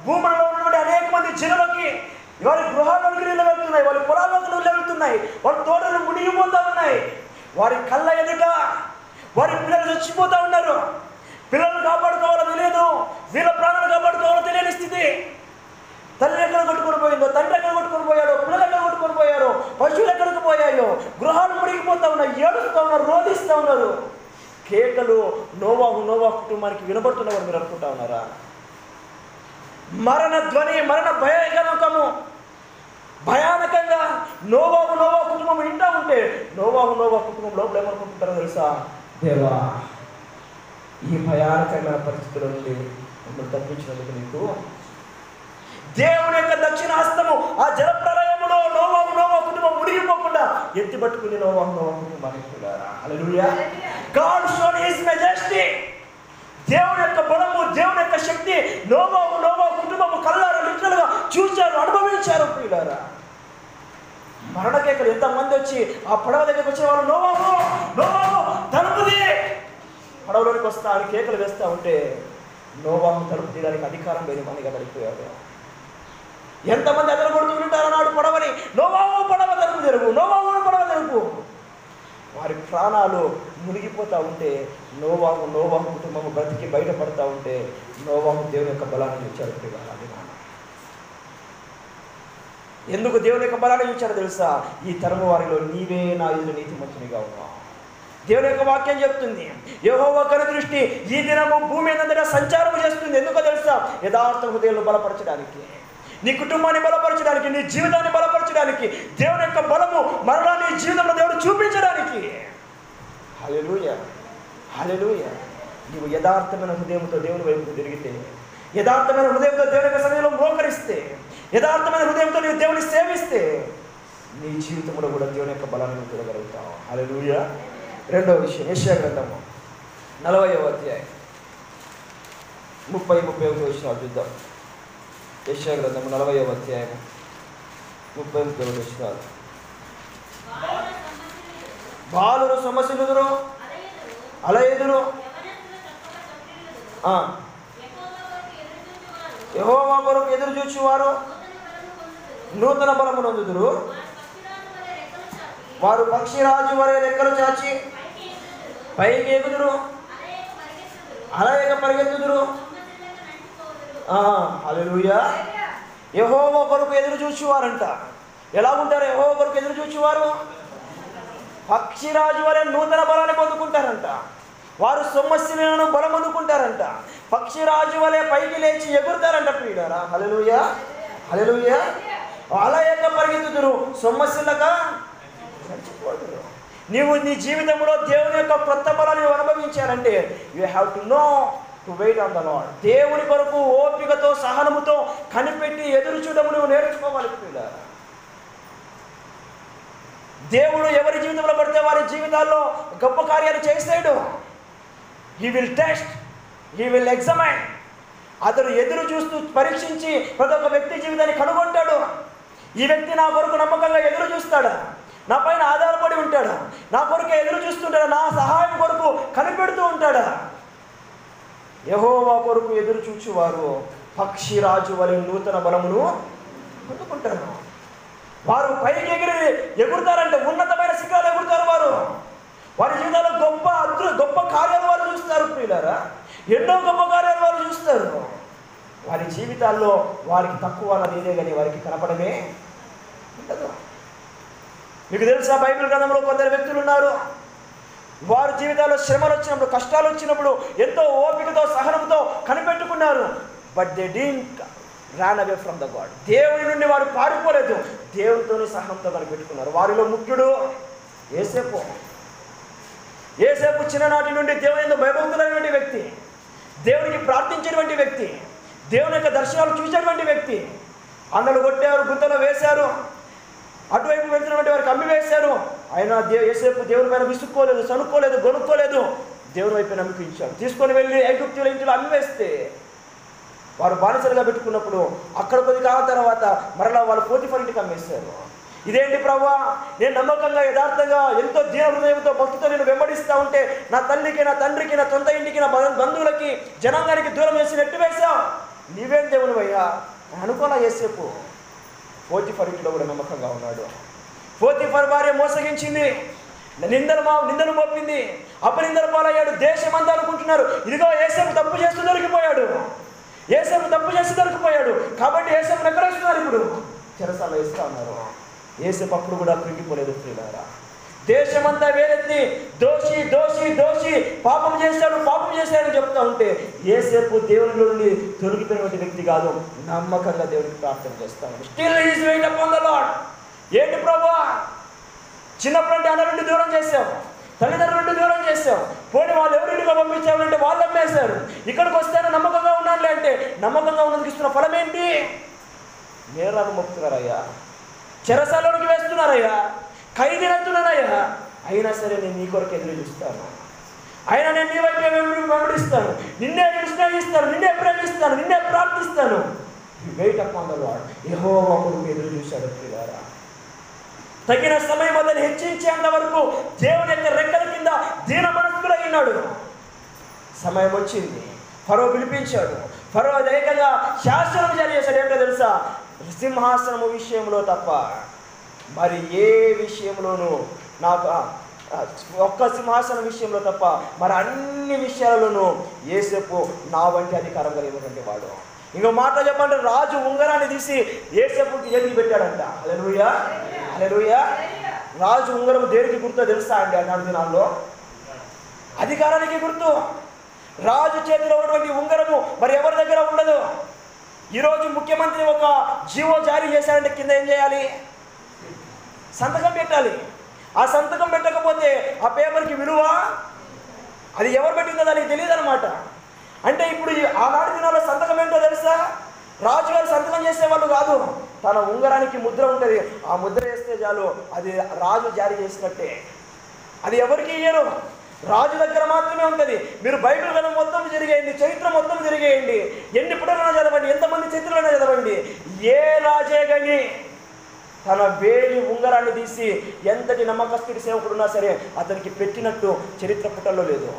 భూమిలో ఉన్నటువంటి అనేక మంది జనులకి వారి గృహాల్లోకి నీళ్ళు వెళ్తున్నాయి, వారి పొలాల్లోకి నీళ్ళు వెళ్తున్నాయి, వారి తోటలు మునిగిపోతూ ఉన్నాయి. వారి కళ్ళ ఎదుట వారి పిల్లలు చచ్చిపోతూ ఉన్నారు. పిల్లలు కాపాడుకోవాలో తెలియదు, వీళ్ళ ప్రాణాలు కాపాడుకోవాలో తెలియని స్థితి. తల్లి ఎక్కడ కొట్టుకొని పోయిందో, తండ్రి ఎక్కడ కొట్టుకొని పోయాడో, పిల్లలు ఎక్కడ కొట్టుకొని పోయారో, పశువులు ఎక్కడికి పోయాయో, గృహాలు మునిగిపోతూ ఉన్నాయి, ఏడుస్తూ ఉన్నారు, రోధిస్తూ ఉన్నారు. కేకలు నోవాహు కుటుంబానికి వినబడుతున్నవారు మీరు అనుకుంటా ఉన్నారా? మరణ ధ్వని, మరణ భయానకంగా నోవాహు కుటుంబం వింటా ఉంటే నోవాహు కుటుంబం లోపల ఏమనుకుంటుంటారో తెలుసా? దేవా, ఈ భయానకమైన పరిస్థితుల నుండి మమ్మల్ని తప్పించినందుకు నీకు. దేవుని యొక్క దక్షిణ హస్తము ఆ జల ప్రళయములో నోవాహు కుటుంబం మునిగిపోకుండా ఎత్తి పట్టుకుని నోవాహు కుటుంబానికి పిల్లారా. Hallelujah. God showed his majesty. దేవుని యొక్క బలము, దేవుని యొక్క శక్తి నోవాహు కుటుంబము కళ్ళారా లిటరల్గా చూశారు, అనుభవించారు పిల్లారా. మరణ కేకలు ఎంతమంది వచ్చి ఆ పడవ దగ్గరికి వచ్చే వాళ్ళు నోవాహు తలుపుది, పడవలోనికి వస్తా అని కేకలు వేస్తూ ఉంటే నోవాహు తలుపు తీయడానికి అధికారం లేని మనగా పడిపోయాడు. ఎంతమంది ఎదరగొడుతూ ఉంటారు అన్నాడు పడవని, నోవాహు పడవ తలుపు తెరుపు, నోవాహు పడవ తెరుపు. వారి ప్రాణాలు మునిగిపోతూ ఉంటే నోవాహు కుటుంబం బ్రతికి బయటపడతా ఉంటే నోవాహు దేవుని యొక్క బలాన్ని ఇచ్చాడు. ఎందుకు దేవుని యొక్క బలాన్ని ఇచ్చాడో తెలుసా? ఈ తరము వారిలో నీవే నా ఎదురు నీతిమంతునిగా ఉన్నావు. దేవుని యొక్క వాక్యం చెప్తుంది, యెహోవా కనుదృష్టి ఈ దినము భూమి అంతటా సంచారం చేస్తుంది. ఎందుకో తెలుసా? యథార్థ హృదయాలను బలపరచడానికి, నీ కుటుంబాన్ని బలపరచడానికి, నీ జీవితాన్ని బలపరచడానికి, దేవుని యొక్క బలము మరలా నీ జీవితంలో దేవుడు చూపించడానికి. హల్లెలూయా, హల్లెలూయా. నీవు యథార్థమైన హృదయంతో దేవుని వైపుకు తిరిగితే, యథార్థమైన హృదయంతో దేవుని యొక్క సమయంలో మోకరిస్తే, యథార్థమైన హృదయంతో నీవు దేవుని సేవిస్తే నీ జీవితంలో కూడా దేవుని యొక్క బలాన్ని చూడగలుగుతావు. హల్లెలూయా. రెండవ విషయం, యెషయా గ్రంథము 40వ అధ్యాయం 30-31 వచనాలు చూద్దాం. యెషయా గ్రంథము 40వ అధ్యాయం 30-31 వచనాలు. బాలురు సమస్యలుదురు, అలయదురు, యెహోవా కొరకు ఎదురు చూచువారు నూతన బలము నొందుదురు. వారు పక్షిరాజు వలె రెక్కలు చాచి పైకి ఎగుదురు, అలయక పరిగెత్తుదురు. హల్లెలూయా. యెహోవా కొరకు ఎదురు చూచువారంట. ఎలా ఉంటారు యెహోవా కొరకు ఎదురు చూచువారు? పక్షిరాజు వలె నూతన బలాన్ని పొందుకుంటారంట. వారు సొమ్మసిలను బలం అందుకుంటారంట. పక్షిరాజు వలె పైకి లేచి ఎగురుతారంట ప్రియులారా. హల్లెలూయా, హల్లెలూయా. అలయక పరిగెత్తుదురు, సొమ్మసిల్లక చచ్చిపోదురు. నీవు నీ జీవితంలో దేవుని యొక్క కొత్త బలాన్ని అనుభవించాలంటే you have to know to wait on the lord. దేవుని కొరకు ఓపికతో సహనముతో కనిపెట్టి ఎదురు చూడము నువ్వు నేర్చుకోవాలి పిల్లారా. దేవుడు ఎవరి జీవితంలో పడితే వారి జీవితాల్లో గొప్ప కార్యాలు చేస్తాడు. He will test, he will ఎగ్జామైన్. అతడు ఎదురు చూస్తూ పరీక్షించి ప్రతి ఒక్క వ్యక్తి జీవితాన్ని కనుగొంటాడు. ఈ వ్యక్తి నా కొరకు నమ్మకంగా ఎదురు చూస్తాడా, నా పైన ఆధారపడి ఉంటాడా, నా కొరకు ఎదురు చూస్తుంటాడా, నా సహాయం కొరకు కనిపెడుతూ ఉంటాడా. యెహోవా కొరకు ఎదురు చూచువారు పక్షిరాజు వలె నూతన బలమును పొందుకుంటారు. వారు పైకి ఎగురుతారంటే ఉన్నతమైన శిఖరాలు ఎగురుతారు. వారి జీవితాల్లో గొప్ప కార్యాలు వారు చూస్తారు ప్రియులారా. ఎన్నో గొప్ప కార్యాలు వారు చూస్తారు. వారి జీవితాల్లో వారికి తక్కువ అన్నది ఇదే కానీ వారికి కనపడమే ఉండదు. మీకు తెలుసా, బైబిల్ గ్రంథంలో కొందరు వ్యక్తులు ఉన్నారు, వారి జీవితాల్లో శ్రమలు వచ్చినప్పుడు, కష్టాలు వచ్చినప్పుడు ఎంతో ఓపికతో సహనంతో కనిపెట్టుకున్నారు. But they didn't run away from the god. దేవుని నుండి వారు పారిపోలేదు. దేవునితోని సహనంతో కనిపెట్టుకున్నారు. వారిలో ముఖ్యుడు యోసేపు. యోసేపు చిన్ననాటి నుండి దేవుని యందు భయభక్తులైనటువంటి వ్యక్తి, దేవునికి ప్రార్థించేటువంటి వ్యక్తి, దేవుని యొక్క దర్శనాలు చూసేటువంటి వ్యక్తి. అన్నలు కొట్టారు, గుంతలో వేశారు, అటువైపు వెళ్తున్నటువంటి వారికి అమ్మి వేశారు. ఆయన యోసేపు దేవుని పైన విసుక్కోలేదు, సనుక్కోలేదు, గొనుక్కోలేదు, దేవుని వైపు నమ్మకించాడు. తీసుకొని వెళ్ళి ఐగుప్తుల ఇంటిలో అమ్మి వేస్తే వారు బానిసలుగా పెట్టుకున్నప్పుడు అక్కడ కొద్ది కాలం తర్వాత మరలా వాళ్ళు పోతిఫర్ ఇంటికి అమ్మేశారు. ఇదేంటి ప్రభువా, నేను నమ్మకంగా యథార్థంగా ఎంతో దీన హృదయంతో భక్తితో నేను వెంబడిస్తూ ఉంటే నా తల్లికి, నా తండ్రికి, నా సొంత ఇంటికి, నా బంధువులకి, జనాంగానికి దూరం చేసి నెట్టి వేశావు, నీవేం దేవునివయ్యా అనుకోలా యోసేపు. పోతిఫర్ ఇంటిలో కూడా నమ్మకంగా ఉన్నాడు. పోతిఫర్ భార్య మోసగించింది, నిందను మోపింది, అపనిందల పాలయ్యాడు. దేశమంతా అనుకుంటున్నారు ఇదిగో యోసేపు తప్పు చేస్తూ దొరికిపోయాడు, యోసేపు తప్పు చేస్తూ దొరికిపోయాడు కాబట్టి యోసేపును ఎక్కడ వేస్తున్నారు, ఇప్పుడు చెరసాలలో వేస్తూ ఉన్నారు. యోసేపు అప్పుడు కూడా కృంగిపోలేదు. ప్రియులారా, దేశమంతా వేరెత్తి దోషి దోషి దోషి, పాపం చేశాడని చెప్తా ఉంటే యోసేపు దేవుని నుండి తొలగిపోయినటువంటి వ్యక్తి కాదు, నమ్మకంగా దేవునికి ప్రార్థన చేస్తాను. Still is wait upon the Lord. ఏంటి ప్రభువా, చిన్నప్పుడు అంటే అన్న నుండి దూరం చేశావు, తల్లిదండ్రుల నుండి దూరం చేశావు, పోనీ వాళ్ళు ఎవరింటిగా పంపించామంటే వాళ్ళు అమ్మేశారు, ఇక్కడికి వస్తేనే నమ్మకంగా ఉన్నానులే అంటే నమ్మకంగా ఉన్నందుకు ఇస్తున్న ఫలం ఏంటి? నేరాలు మొక్కుతున్నారయ్యా, చెరసాలలోకి వేస్తున్నారయ్యా, ఖైదీలవుతున్నానయ్యా, అయినా సరే నేను నీ కొరకు ఎదురు చూస్తాను, అయినా నేను నీ వైపు వెంబడిస్తాను, నిన్నే స్నేహిస్తాను, నిన్నే ప్రేమిస్తాను, నిన్నే ప్రార్థిస్తాను. Wait upon the lord. యెహోవా కొరకు ఎదురు చూశాడు. ప్రియులారా, తగిన సమయం అతను హెచ్చించేంత వరకు దేవుని యొక్క రెక్కల కింద దీన మనస్కులై ఉన్నాడు. సమయం వచ్చింది, ఫరో పిలిపించాడు. ఫరో ఏకంగా శాసనం జారీ చేశాడు. ఏంటో తెలుసా? సింహాసనము విషయంలో తప్ప మరి ఏ విషయంలోనూ నాకు ఒక్క సింహాసనం విషయంలో తప్ప మరి అన్ని విషయాలలోనూ యోసేపు నా వంటి అధికారం కలిగినటువంటి వాడు. ఇంకో మాట చెప్పంటే రాజు ఉంగరాన్ని తీసి యోసేపుకి చేతికి పెట్టాడంట. హల్లెలూయా, హల్లెలూయా. రాజు ఉంగరం దేనికి గుర్తో తెలుసా అండి? అన్నాడు దినాల్లో అధికారానికి గుర్తు. రాజు చేతిలో ఉన్నటువంటి ఉంగరము మరి ఎవరి దగ్గర ఉండదు. ఈరోజు ముఖ్యమంత్రి ఒక జీవో జారీ చేశాడంటే కింద ఏం చేయాలి? సంతకం పెట్టాలి. ఆ సంతకం పెట్టకపోతే ఆ పేపర్కి విలువ, అది ఎవరు పెట్టిందో దానికి తెలియదు అనమాట. అంటే ఇప్పుడు ఆనాటి దినాల్లో సంతకం ఏంటో తెలుసా? రాజుగారు సంతకం చేసేవాళ్ళు కాదు, తన ఉంగరానికి ముద్ర ఉంటుంది, ఆ ముద్ర వేస్తే చాలు అది రాజు జారీ చేసినట్టే. అది ఎవరికి ఇయ్యరు, రాజు దగ్గర మాత్రమే ఉంటుంది. మీరు బైబిల్ గ్రంథం మొత్తం తిరిగేయండి, చరిత్ర మొత్తం తిరిగేయండి, ఎన్ని పుటలైనా చదవండి, ఎంతమంది చరిత్రలైనా చదవండి, ఏ రాజే కానీ తన వేలి ఉంగరాన్ని తీసి ఎంతటి నమ్మకస్తుడి సేవకుడున్నా సరే అతనికి పెట్టినట్టు చరిత్ర పుటల్లో లేదు.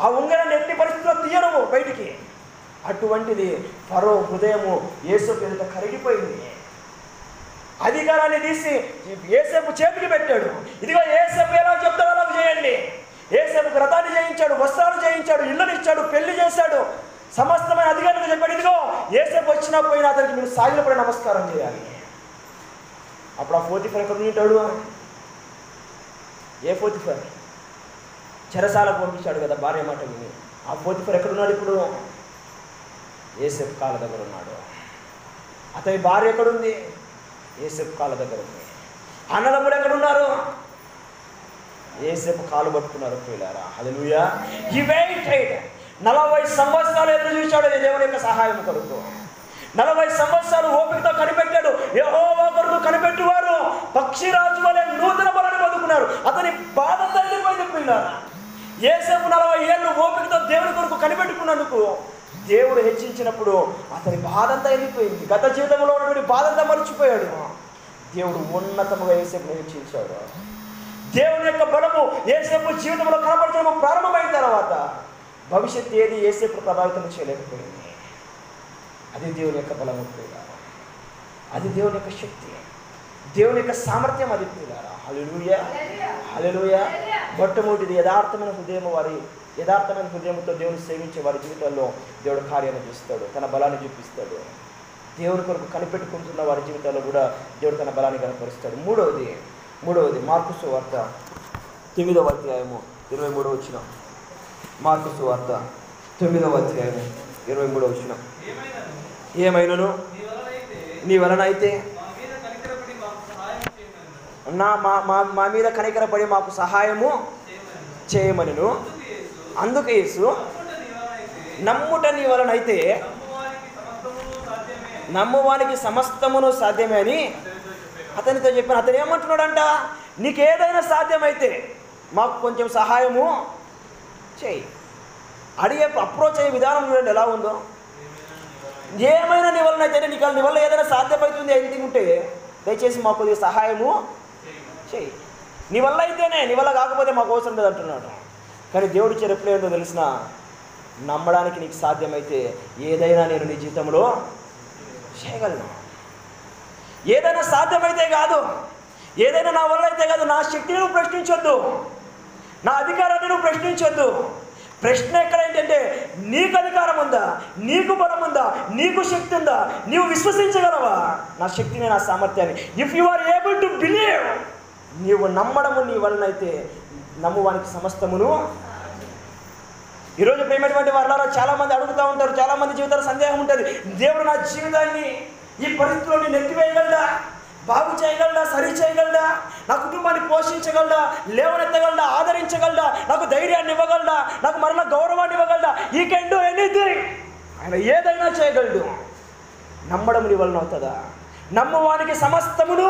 ఆ ఉంగరాన్ని ఎట్టి పరిస్థితుల్లో తీయరు బయటికి. అటువంటిది ఫరో హృదయము యోసేపు ఎదుట కరిగిపోయింది. అధికారాన్ని తీసి యోసేపు చేతికి పెట్టాడు. ఇదిగో యోసేపు ఎలా చెప్తాడో అలా చేయండి. యోసేపుకు రథాన్ని చేయించాడు, వస్త్రాలు చేయించాడు, ఇళ్ళని ఇచ్చాడు, పెళ్లి చేశాడు, సమస్తమైన అధికారులకు చెప్పాడు. ఇదిగో యోసేపు వచ్చినా పోయినా అతనికి మీరు సాగిలపడి నమస్కారం చేయాలి. అప్పుడు ఆ పోతిఫర్ ఎక్కడ ఉంటాడు? ఏ పోతిఫర్? చెరసాలకు పంపించాడు కదా భార్య మాట విని. ఆ పోతిఫర్ ఎక్కడున్నాడు ఇప్పుడు? యోసేపు కాళ్ళ దగ్గర ఉన్నాడు. అతని భార్య ఎక్కడుంది? యోసేపు కాళ్ళ దగ్గర ఉంది. అన్నదమ్ములు ఎక్కడున్నారు? యోసేపు కాలు పట్టుకున్నారు. ప్రియులారా, హల్లెలూయా. హి వెయిటెడ్. 40 సంవత్సరాలు ఎదురు చూశాడు దేవుని యొక్క సహాయం కొరకు. 40 సంవత్సరాలు ఓపికతో కనిపెట్టాడు. యెహోవా కొరకు కనిపెట్టువారు పక్షిరాజు వలె నూతన బలాన్ని పొందుకున్నారు. అతని బాధ తల్లిపోయింది. పిల్లారా, యోసేపు 40 ఏళ్ళు ఓపికతో దేవుని కొరకు కనిపెట్టుకున్నందుకు దేవుడు హెచ్చించినప్పుడు అతని బాధంతా వెళ్ళిపోయింది. గత జీవితంలో ఉన్నటువంటి బాధంతా మర్చిపోయాడు. దేవుడు ఉన్నతముగా యోసేపును హెచ్చించాడు. దేవుని యొక్క బలము యోసేపు జీవితంలో కనపడటం ప్రారంభమైన తర్వాత భవిష్యత్తు ఏది యోసేపు ప్రభావితం చేయలేకపోయింది. అది దేవుని యొక్క బలము. అది దేవుని యొక్క శక్తి, దేవుని యొక్క సామర్థ్యం. అది ప్రియులారా, హల్లెలూయా, హల్లెలూయా. మొట్టమొదటిది యథార్థమైన హృదయంతో దేవుని సేవించే వారి జీవితాల్లో దేవుడు కార్యాన్ని చూస్తాడు, తన బలాన్ని చూపిస్తాడు. దేవుని కొరకు కనిపెట్టుకుంటున్న వారి జీవితాల్లో కూడా దేవుడు తన బలాన్ని కనపరుస్తాడు. మూడవది మార్కు సువార్త 9వ అధ్యాయము 23వ వచనం. మార్కు సువార్త 9వ అధ్యాయము 23వ వచనం. ఏమైనను నీ వలన అయితే మా మీద కనికరపడి మాకు సహాయము చేయమనిను. అందుకు యేసు నమ్ముట నీ వలన అయితే నమ్మువానికి సమస్తమును సాధ్యమే అని అతనితో చెప్పాను. అతను ఏమంటున్నాడంట, నీకేదైనా సాధ్యమైతే మాకు కొంచెం సహాయము చేయి. అడిగే అప్రోచ్ అయ్యే విధానం చూడండి ఎలా ఉందో. ఏమైనా నీ వలన అయితేనే, నీ వల్ల ఏదైనా సాధ్యమవుతుంది ఏంటి ఉంటే దయచేసి మాకు కొద్దిగా సహాయము చేయి. నీ వల్ల అయితేనే, నీ వల్ల కాకపోతే మాకు అవసరం లేదు అంటున్నాడు. కానీ దేవుడి ఇచ్చే రిప్లై ఏందో తెలిసిన, నమ్మడానికి నీకు సాధ్యమైతే ఏదైనా నేను నీ జీవితంలో చేయగలను. ఏదైనా సాధ్యమైతే కాదు, ఏదైనా నా వల్ల అయితే కాదు. నా శక్తిని నువ్వు ప్రశ్నించొద్దు, నా అధికారాన్ని నువ్వు ప్రశ్నించొద్దు. ప్రశ్న ఎక్కడ ఏంటంటే, నీకు అధికారం ఉందా, నీకు బలం ఉందా, నీకు శక్తి ఉందా, నీవు విశ్వసించగలవా నా శక్తిని, నా సామర్థ్యాన్ని? If you are able to believe, నీవు నమ్మడము నీ వలన అయితే నమ్మువానికి సమస్తమును. ఈరోజు ప్రేమటువంటి వాళ్ళలో చాలామంది అడుగుతూ ఉంటారు, చాలామంది జీవితాలు సందేహం ఉంటుంది, దేవుడు నా జీవితాన్ని ఈ పరిస్థితుల్లో నెట్టివేయగలడా, బాగు చేయగలడా, సరి చేయగలడా, నా కుటుంబాన్ని పోషించగలడా, లేవనెత్తగలడా, ఆదరించగలడా, నాకు ధైర్యాన్ని ఇవ్వగలడా, నాకు మరలా గౌరవాన్ని ఇవ్వగలడా. ఈ కెన్ డూ ఎనీథింగ్. ఆయన ఏదైనా చేయగలడు. నమ్మడం నీ వలన అవుతుందా? నమ్మువానికి సమస్తమును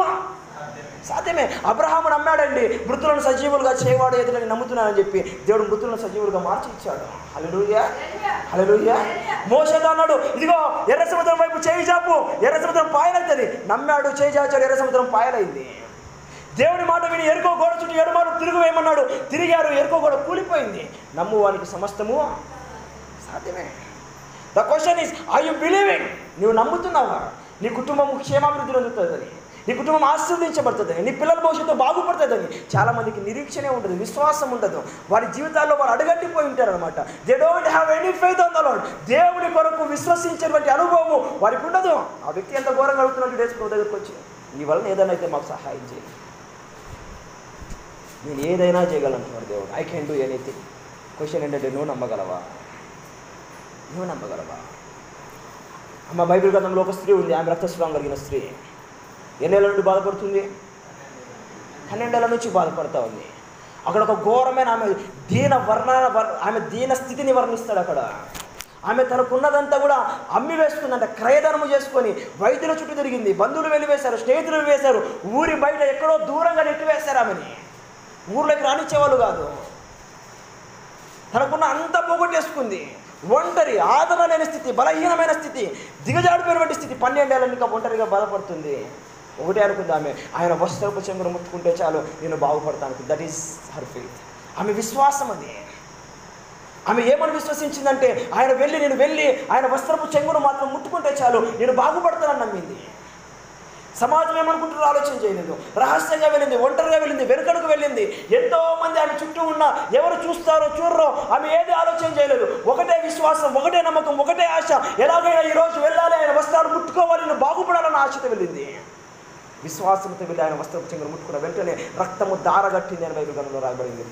సాధ్యమే. అబ్రహాము నమ్మాడండి, మృతులను సజీవులుగా చేయవాడు ఎదురని నమ్ముతున్నానని చెప్పి దేవుడు మృతులను సజీవులుగా మార్చి ఇచ్చాడు. హల్లెలూయా, హల్లెలూయా. మోషేతో అన్నాడు, ఇదిగో ఎర్ర సముద్రం వైపు చేయి చాపు, ఎర్ర సముద్రం పాయలైతుంది. నమ్మాడు, చేయి చాచాడు, ఎర్ర సముద్రం పాయలైంది. దేవుడి మాట విని ఎరుకో గోడ చుట్టూ 7 మార్లు తిరుగు వేయమన్నాడు, తిరిగారు, ఎరుకో గోడ కూలిపోయింది. నమ్మువానికి సమస్తము సాధ్యమే. The question is, are you believing? నువ్వు నమ్ముతున్నావా నీ కుటుంబం క్షేమాభివృద్ధి పొందుతుందని, నీ కుటుంబం ఆశీర్వదించబడుతుందని, నీ పిల్లల భవిష్యత్తు బాగుపడుతుందని? చాలామందికి నిరీక్షణే ఉండదు, విశ్వాసం ఉండదు. వారి జీవితాల్లో వారు అడగట్టిపోయి ఉంటారనమాట. They don't have any faith on the lord. దేవుని కొరకు విశ్వసించేటువంటి అనుభవం వారికి ఉండదు. ఆ వ్యక్తి ఎంత ఘోరంగా అడుగుతున్నట్టు డేస్ దగ్గరకు వచ్చి, నీ వలన ఏదైనా అయితే మాకు సహాయం చేయి, నేను ఏదైనా చేయగలంటున్నాడు దేవుడు. I can do anything. Question ఏంటంటే, నువ్వు నమ్మగలవా? నువ్వు నమ్మగలవా? అమ్మ, బైబిల్ గ్రంథంలో ఒక స్త్రీ ఉంది, ఆమె రక్తస్రావం కలిగిన స్త్రీ. ఎన్నేళ్ళ నుండి బాధపడుతుంది? 12 ఏళ్ళ నుంచి బాధపడుతూ ఉంది. అక్కడ ఒక ఘోరమైన ఆమె దీన స్థితిని వర్ణిస్తాడు. అక్కడ ఆమె తనకున్నదంతా కూడా అమ్మి వేసుకుందంట, క్రయధనము చేసుకొని వైద్యుల చుట్టూ తిరిగింది. బంధువులు వెళ్ళివేశారు, స్నేహితులు వేశారు, ఊరి బయట ఎక్కడో దూరంగా నెట్టివేశారు ఆమెని. ఊర్లోకి రానిచ్చేవాళ్ళు కాదు. తనకున్న అంతా పోగొట్టేసుకుంది. ఒంటరి, ఆదరణ లేని స్థితి, బలహీనమైన స్థితి, దిగజాడిపోయినటువంటి స్థితి. 12 ఏళ్ళ ఇంకా ఒంటరిగా బాధపడుతుంది. ఒకటే అనుకుంది ఆమె, ఆయన వస్త్రపు చెంగును ముట్టుకుంటే చాలు నేను బాగుపడతాను. That is her faith. ఆమె విశ్వాసం అది. ఆమె ఏమని విశ్వసించిందంటే, నేను వెళ్ళి ఆయన వస్త్రపు చెంగును మాత్రం ముట్టుకుంటే చాలు నేను బాగుపడతానని నమ్మింది. సమాజం ఏమనుకుంటారో ఆలోచన చేయలేదు. రహస్యంగా వెళ్ళింది, ఒంటరిగా వెళ్ళింది, వెనుకడుకు వెళ్ళింది. ఎంతోమంది ఆమె చుట్టూ ఉన్న ఎవరు చూస్తారో చూడరో ఆమె ఏది ఆలోచన చేయలేదు. ఒకటే విశ్వాసం, ఒకటే నమ్మకం, ఒకటే ఆశ. ఎలాగైనా ఈరోజు వెళ్ళాలి, ఆయన వస్త్రాలు ముట్టుకోవాలి, నేను బాగుపడాలన్న ఆశతో వెళ్ళింది. విశ్వాసంతో వెళ్ళి ఆయన వస్త్రపు చెంగును ముట్టుకున్న వెంటనే రక్తము దారగట్టింది అని బైబిల్ గ్రంథంలో రాయబడింది.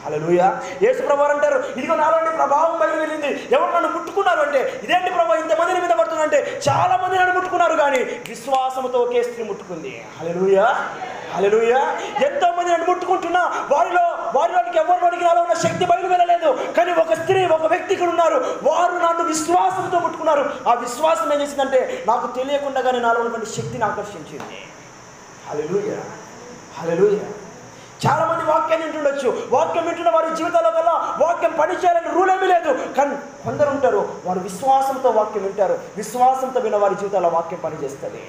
హల్లెలూయా. యేసు ప్రభువు అంటారు, ఇదిగో నాలోని ప్రభావం బయట వెళ్ళింది. ఎవరు నన్ను ముట్టుకున్నారు అంటే, ఇదేంటి ప్రభు ఇంతమందిని మీద పడుతుందంటే, చాలా మంది నన్ను ముట్టుకున్నారు కానీ విశ్వాసంతో ఒకే స్త్రీ ముట్టుకుంది. హల్లెలూయా, హల్లెలూయా. ఎంతో మంది నన్ను ముట్టుకుంటున్నా వారిలోనికి ఎవరిలోనికి నాలో ఉన్న శక్తి బయలు వెళ్ళలేదు. కానీ ఒక స్త్రీ, ఒక వ్యక్తి ఇక్కడ ఉన్నారు, వారు నన్ను విశ్వాసంతో ముట్టుకున్నారు. ఆ విశ్వాసం ఏం చేసిందంటే, నాకు తెలియకుండానే నాలో ఉన్నటువంటి శక్తిని ఆకర్షించింది. హల్లెలూయా, హల్లెలూయా. చాలా మంది వాక్యాన్ని వింటుండొచ్చు, వాక్యం వింటున్న వారి జీవితాల్లో కల్లా వాక్యం పనిచేయాలని రూల్ ఏమీ లేదు. కానీ కొందరు ఉంటారు, వారు విశ్వాసంతో వాక్యం వింటారు, విశ్వాసంతో విన్న వారి జీవితాల్లో వాక్యం పనిచేస్తుంది.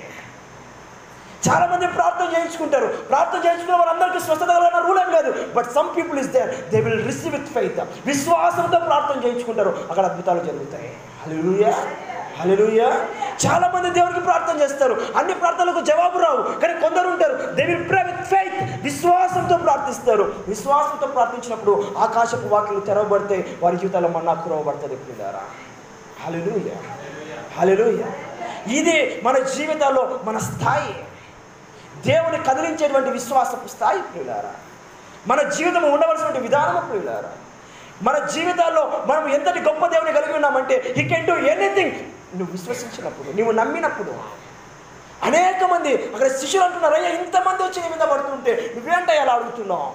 చాలా మంది ప్రార్థన చేయించుకుంటారు, ప్రార్థన చేయించుకున్న వారందరికీ స్వస్థత కలగాలన్న రూల్ ఏం లేదు. But some people is there, they will receive with faith. విశ్వాసంతో ప్రార్థన చేయించుకుంటారు, అక్కడ అద్భుతాలు జరుగుతాయి. హల్లెలూయా, హల్లెలూయా. చాలా మంది దేవునికి ప్రార్థన చేస్తారు, అన్ని ప్రార్థనలకు జవాబు రావు. కానీ కొందరు ఉంటారు, they will pray with faith. విశ్వాసంతో ప్రార్థిస్తారు. విశ్వాసంతో ప్రార్థించినప్పుడు ఆకాశపు వాకిలు తెరవబడతాయి, వారి జీవితాల్లో మన్నా కురవబడుతుంది. ప్రియులారా, హల్లెలూయా, హల్లెలూయా. ఇది మన జీవితాల్లో మన స్థాయి, దేవుని కదిలించేటువంటి విశ్వాసపు స్థాయి. ప్రియులారా, మన జీవితం ఉండవలసినటువంటి విధానము. ప్రియులారా, మన జీవితాల్లో మనం ఎంతటి గొప్ప దేవుని కలిగి ఉన్నామంటే, హీ కెన్ డూ ఎనీథింగ్. నువ్వు విశ్వసించినప్పుడు, నువ్వు నమ్మినప్పుడు. అనేక మంది అక్కడ శిష్యులు అంటున్నారు, అయ్యా ఇంతమంది వచ్చి నీ మీద పడుతుంటే నువ్వేంటయ్యా అలా అడుగుతున్నావు,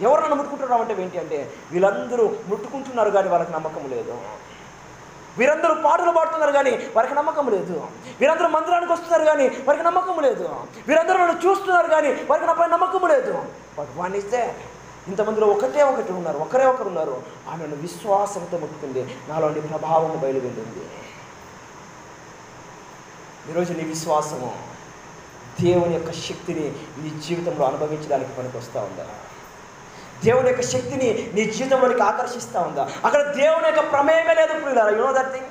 ఎవరు నన్ను ముట్టుకుంటున్నావు అంటే ఏంటి అంటే వీళ్ళందరూ ముట్టుకుంటున్నారు కానీ వాళ్ళకి నమ్మకం లేదు. వీరందరూ పాటలు పాడుతున్నారు కానీ వారికి నమ్మకం లేదు. వీరందరూ మందిరానికి వస్తున్నారు కానీ వారికి నమ్మకం లేదు. వీరందరూ నన్ను చూస్తున్నారు కానీ వారికి నాపై నమ్మకం లేదు. బట్ వన్ ఇస్ దే, ఇంతమందిలో ఒకరే ఒకరు ఉన్నారు. ఆమెను విశ్వాసంతో ముట్టుకుంది, నాలోని ప్రభావం బయలువెళ్ళింది. ఈరోజు నీ విశ్వాసము దేవుని యొక్క శక్తిని నీ జీవితంలో అనుభవించడానికి పనికొస్తూ ఉందా? దేవుని యొక్క శక్తిని నీ జీవితంలోనికి ఆకర్షిస్తూ ఉందా? అక్కడ దేవుని యొక్క ప్రమేయమే లేదు. You know that thing.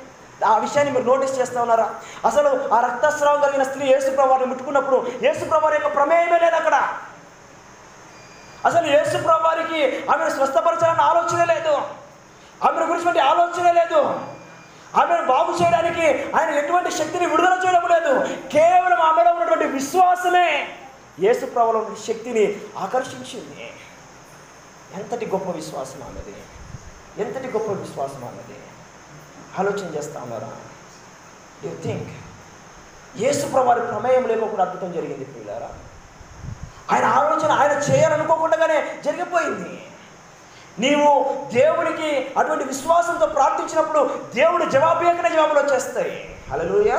ఆ విషయాన్ని మీరు నోటీస్ చేస్తూ ఉన్నారా? అసలు ఆ రక్తస్రావం కలిగిన స్త్రీ యేసుప్రభువుని ముట్టుకున్నప్పుడు యేసుప్రభువు యొక్క ప్రమేయమే లేదు అక్కడ. అసలు యేసుప్రభువుకి ఆమెను స్వస్థపరచాలన్న ఆలోచనే లేదు, ఆమెను గురించి ఆలోచనే లేదు, ఆమెను బాగు చేయడానికి ఆయన ఎటువంటి శక్తిని విడుదల చేయడం లేదు. కేవలం ఆమెలో ఉన్నటువంటి విశ్వాసమే యేసుప్రభువులో ఉన్న శక్తిని ఆకర్షించింది. ఎంతటి గొప్ప విశ్వాసం అన్నది, ఎంతటి గొప్ప విశ్వాసం అన్నది ఆలోచన చేస్తా ఉన్నారా? యు థింక్ యేసుప్రభువు ప్రమేయం లేకుండా అద్భుతం జరిగింది ప్రియులారా. ఆయన ఆలోచన ఆయన చేయాలనుకోకుండానే జరిగిపోయింది. నీవు దేవునికి అటువంటి విశ్వాసంతో ప్రార్థించినప్పుడు దేవుడు జవాబులు వచ్చేస్తాయి. హల్లెలూయా,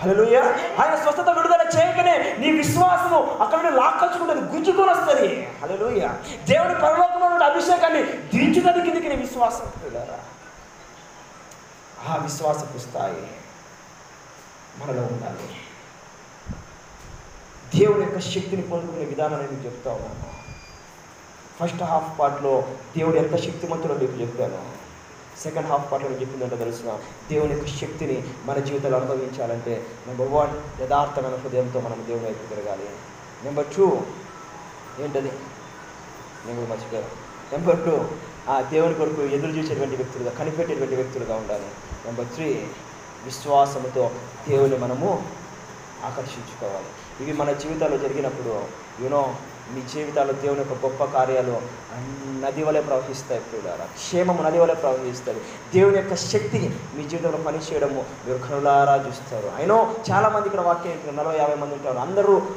హల్లెలూయా. ఆయన స్వస్థత విడుదల చేయకనే నీ విశ్వాసము అక్కడ నుండి లాక్కొచ్చుకుంటుంది, గుంజుకొని వస్తుంది. హల్లెలూయా. దేవుని పరలోకంలో ఉన్న అభిషేకాన్ని దించుతుంది కిందికి నీ విశ్వాసం. ఆ విశ్వాసపు స్థాయి మనలో ఉండాలి. దేవుని యొక్క శక్తిని పొందుకునే విధానాన్ని నేను చెప్తా ఉన్నాను. ఫస్ట్ హాఫ్ పార్ట్లో దేవుడు ఎంత శక్తిమంతుడో మీకు చెప్పాను. సెకండ్ హాఫ్ పార్ట్లో నేను చెప్పిందంటే తెలుసిన దేవుని యొక్క శక్తిని మన జీవితాలు అనుభవించాలంటే నెంబర్ 1 యథార్థమైన హృదయంతో మనం దేవుని వైపు తిరగాలి. నెంబర్ 2 ఏంటది నేను మర్చిపోయాను. నెంబర్ 2 ఆ దేవుని కొరకు ఎదురు చూసేటువంటి వ్యక్తులుగా, కనిపెట్టేటువంటి వ్యక్తులుగా ఉండాలి. నెంబర్ 3 విశ్వాసంతో దేవుని మనము ఆకర్షించుకోవాలి. ఇవి మన జీవితాల్లో జరిగినప్పుడు మీ జీవితాల్లో దేవుని యొక్క గొప్ప కార్యాలు నది వలె ప్రవహిస్తాయి ప్రియులారా. క్షేమము నది వలె ప్రవహిస్తుంది. దేవుని యొక్క శక్తి మీ జీవితంలో పనిచేయడము మీరు కనులారా చూస్తారు. అయినో చాలామంది ఇక్కడ వాక్యం 40-50 మంది ఉంటారు.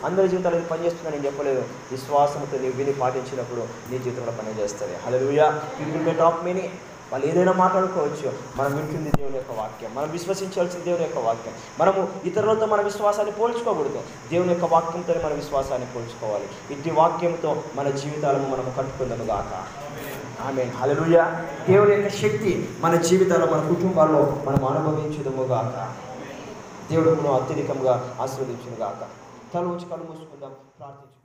అందరి జీవితాలు ఇది పనిచేస్తుందని నేను చెప్పలేదు. విశ్వాసంతో నీవు విని పాటించినప్పుడు నీ జీవితంలో పనిచేస్తుంది. హల్లెలూయా. పీపుల్ మే టాక్ మెనీ, వాళ్ళు ఏదైనా మాట్లాడుకోవచ్చు. మనం వింటుంది దేవుని యొక్క వాక్యం, మనం విశ్వసించాల్సిన దేవుని యొక్క వాక్యం. మనము ఇతరులతో మన విశ్వాసాన్ని పోల్చుకోకూడదు, దేవుని యొక్క వాక్యంతో మన విశ్వాసాన్ని పోల్చుకోవాలి. ఇట్టి వాక్యంతో మన జీవితాలను మనము కట్టుకుందాము గాక. ఆమేన్, హల్లెలూయా. దేవుని యొక్క శక్తి మన జీవితాల్లో, మన కుటుంబాల్లో మనం అనుభవించుదాము గాక. దేవుడు మనం అత్యధికంగా ఆశీర్వదించును గాక. తల ఉంచి కళ్ళు మూసుకుందాం, ప్రార్థించుకుందాం.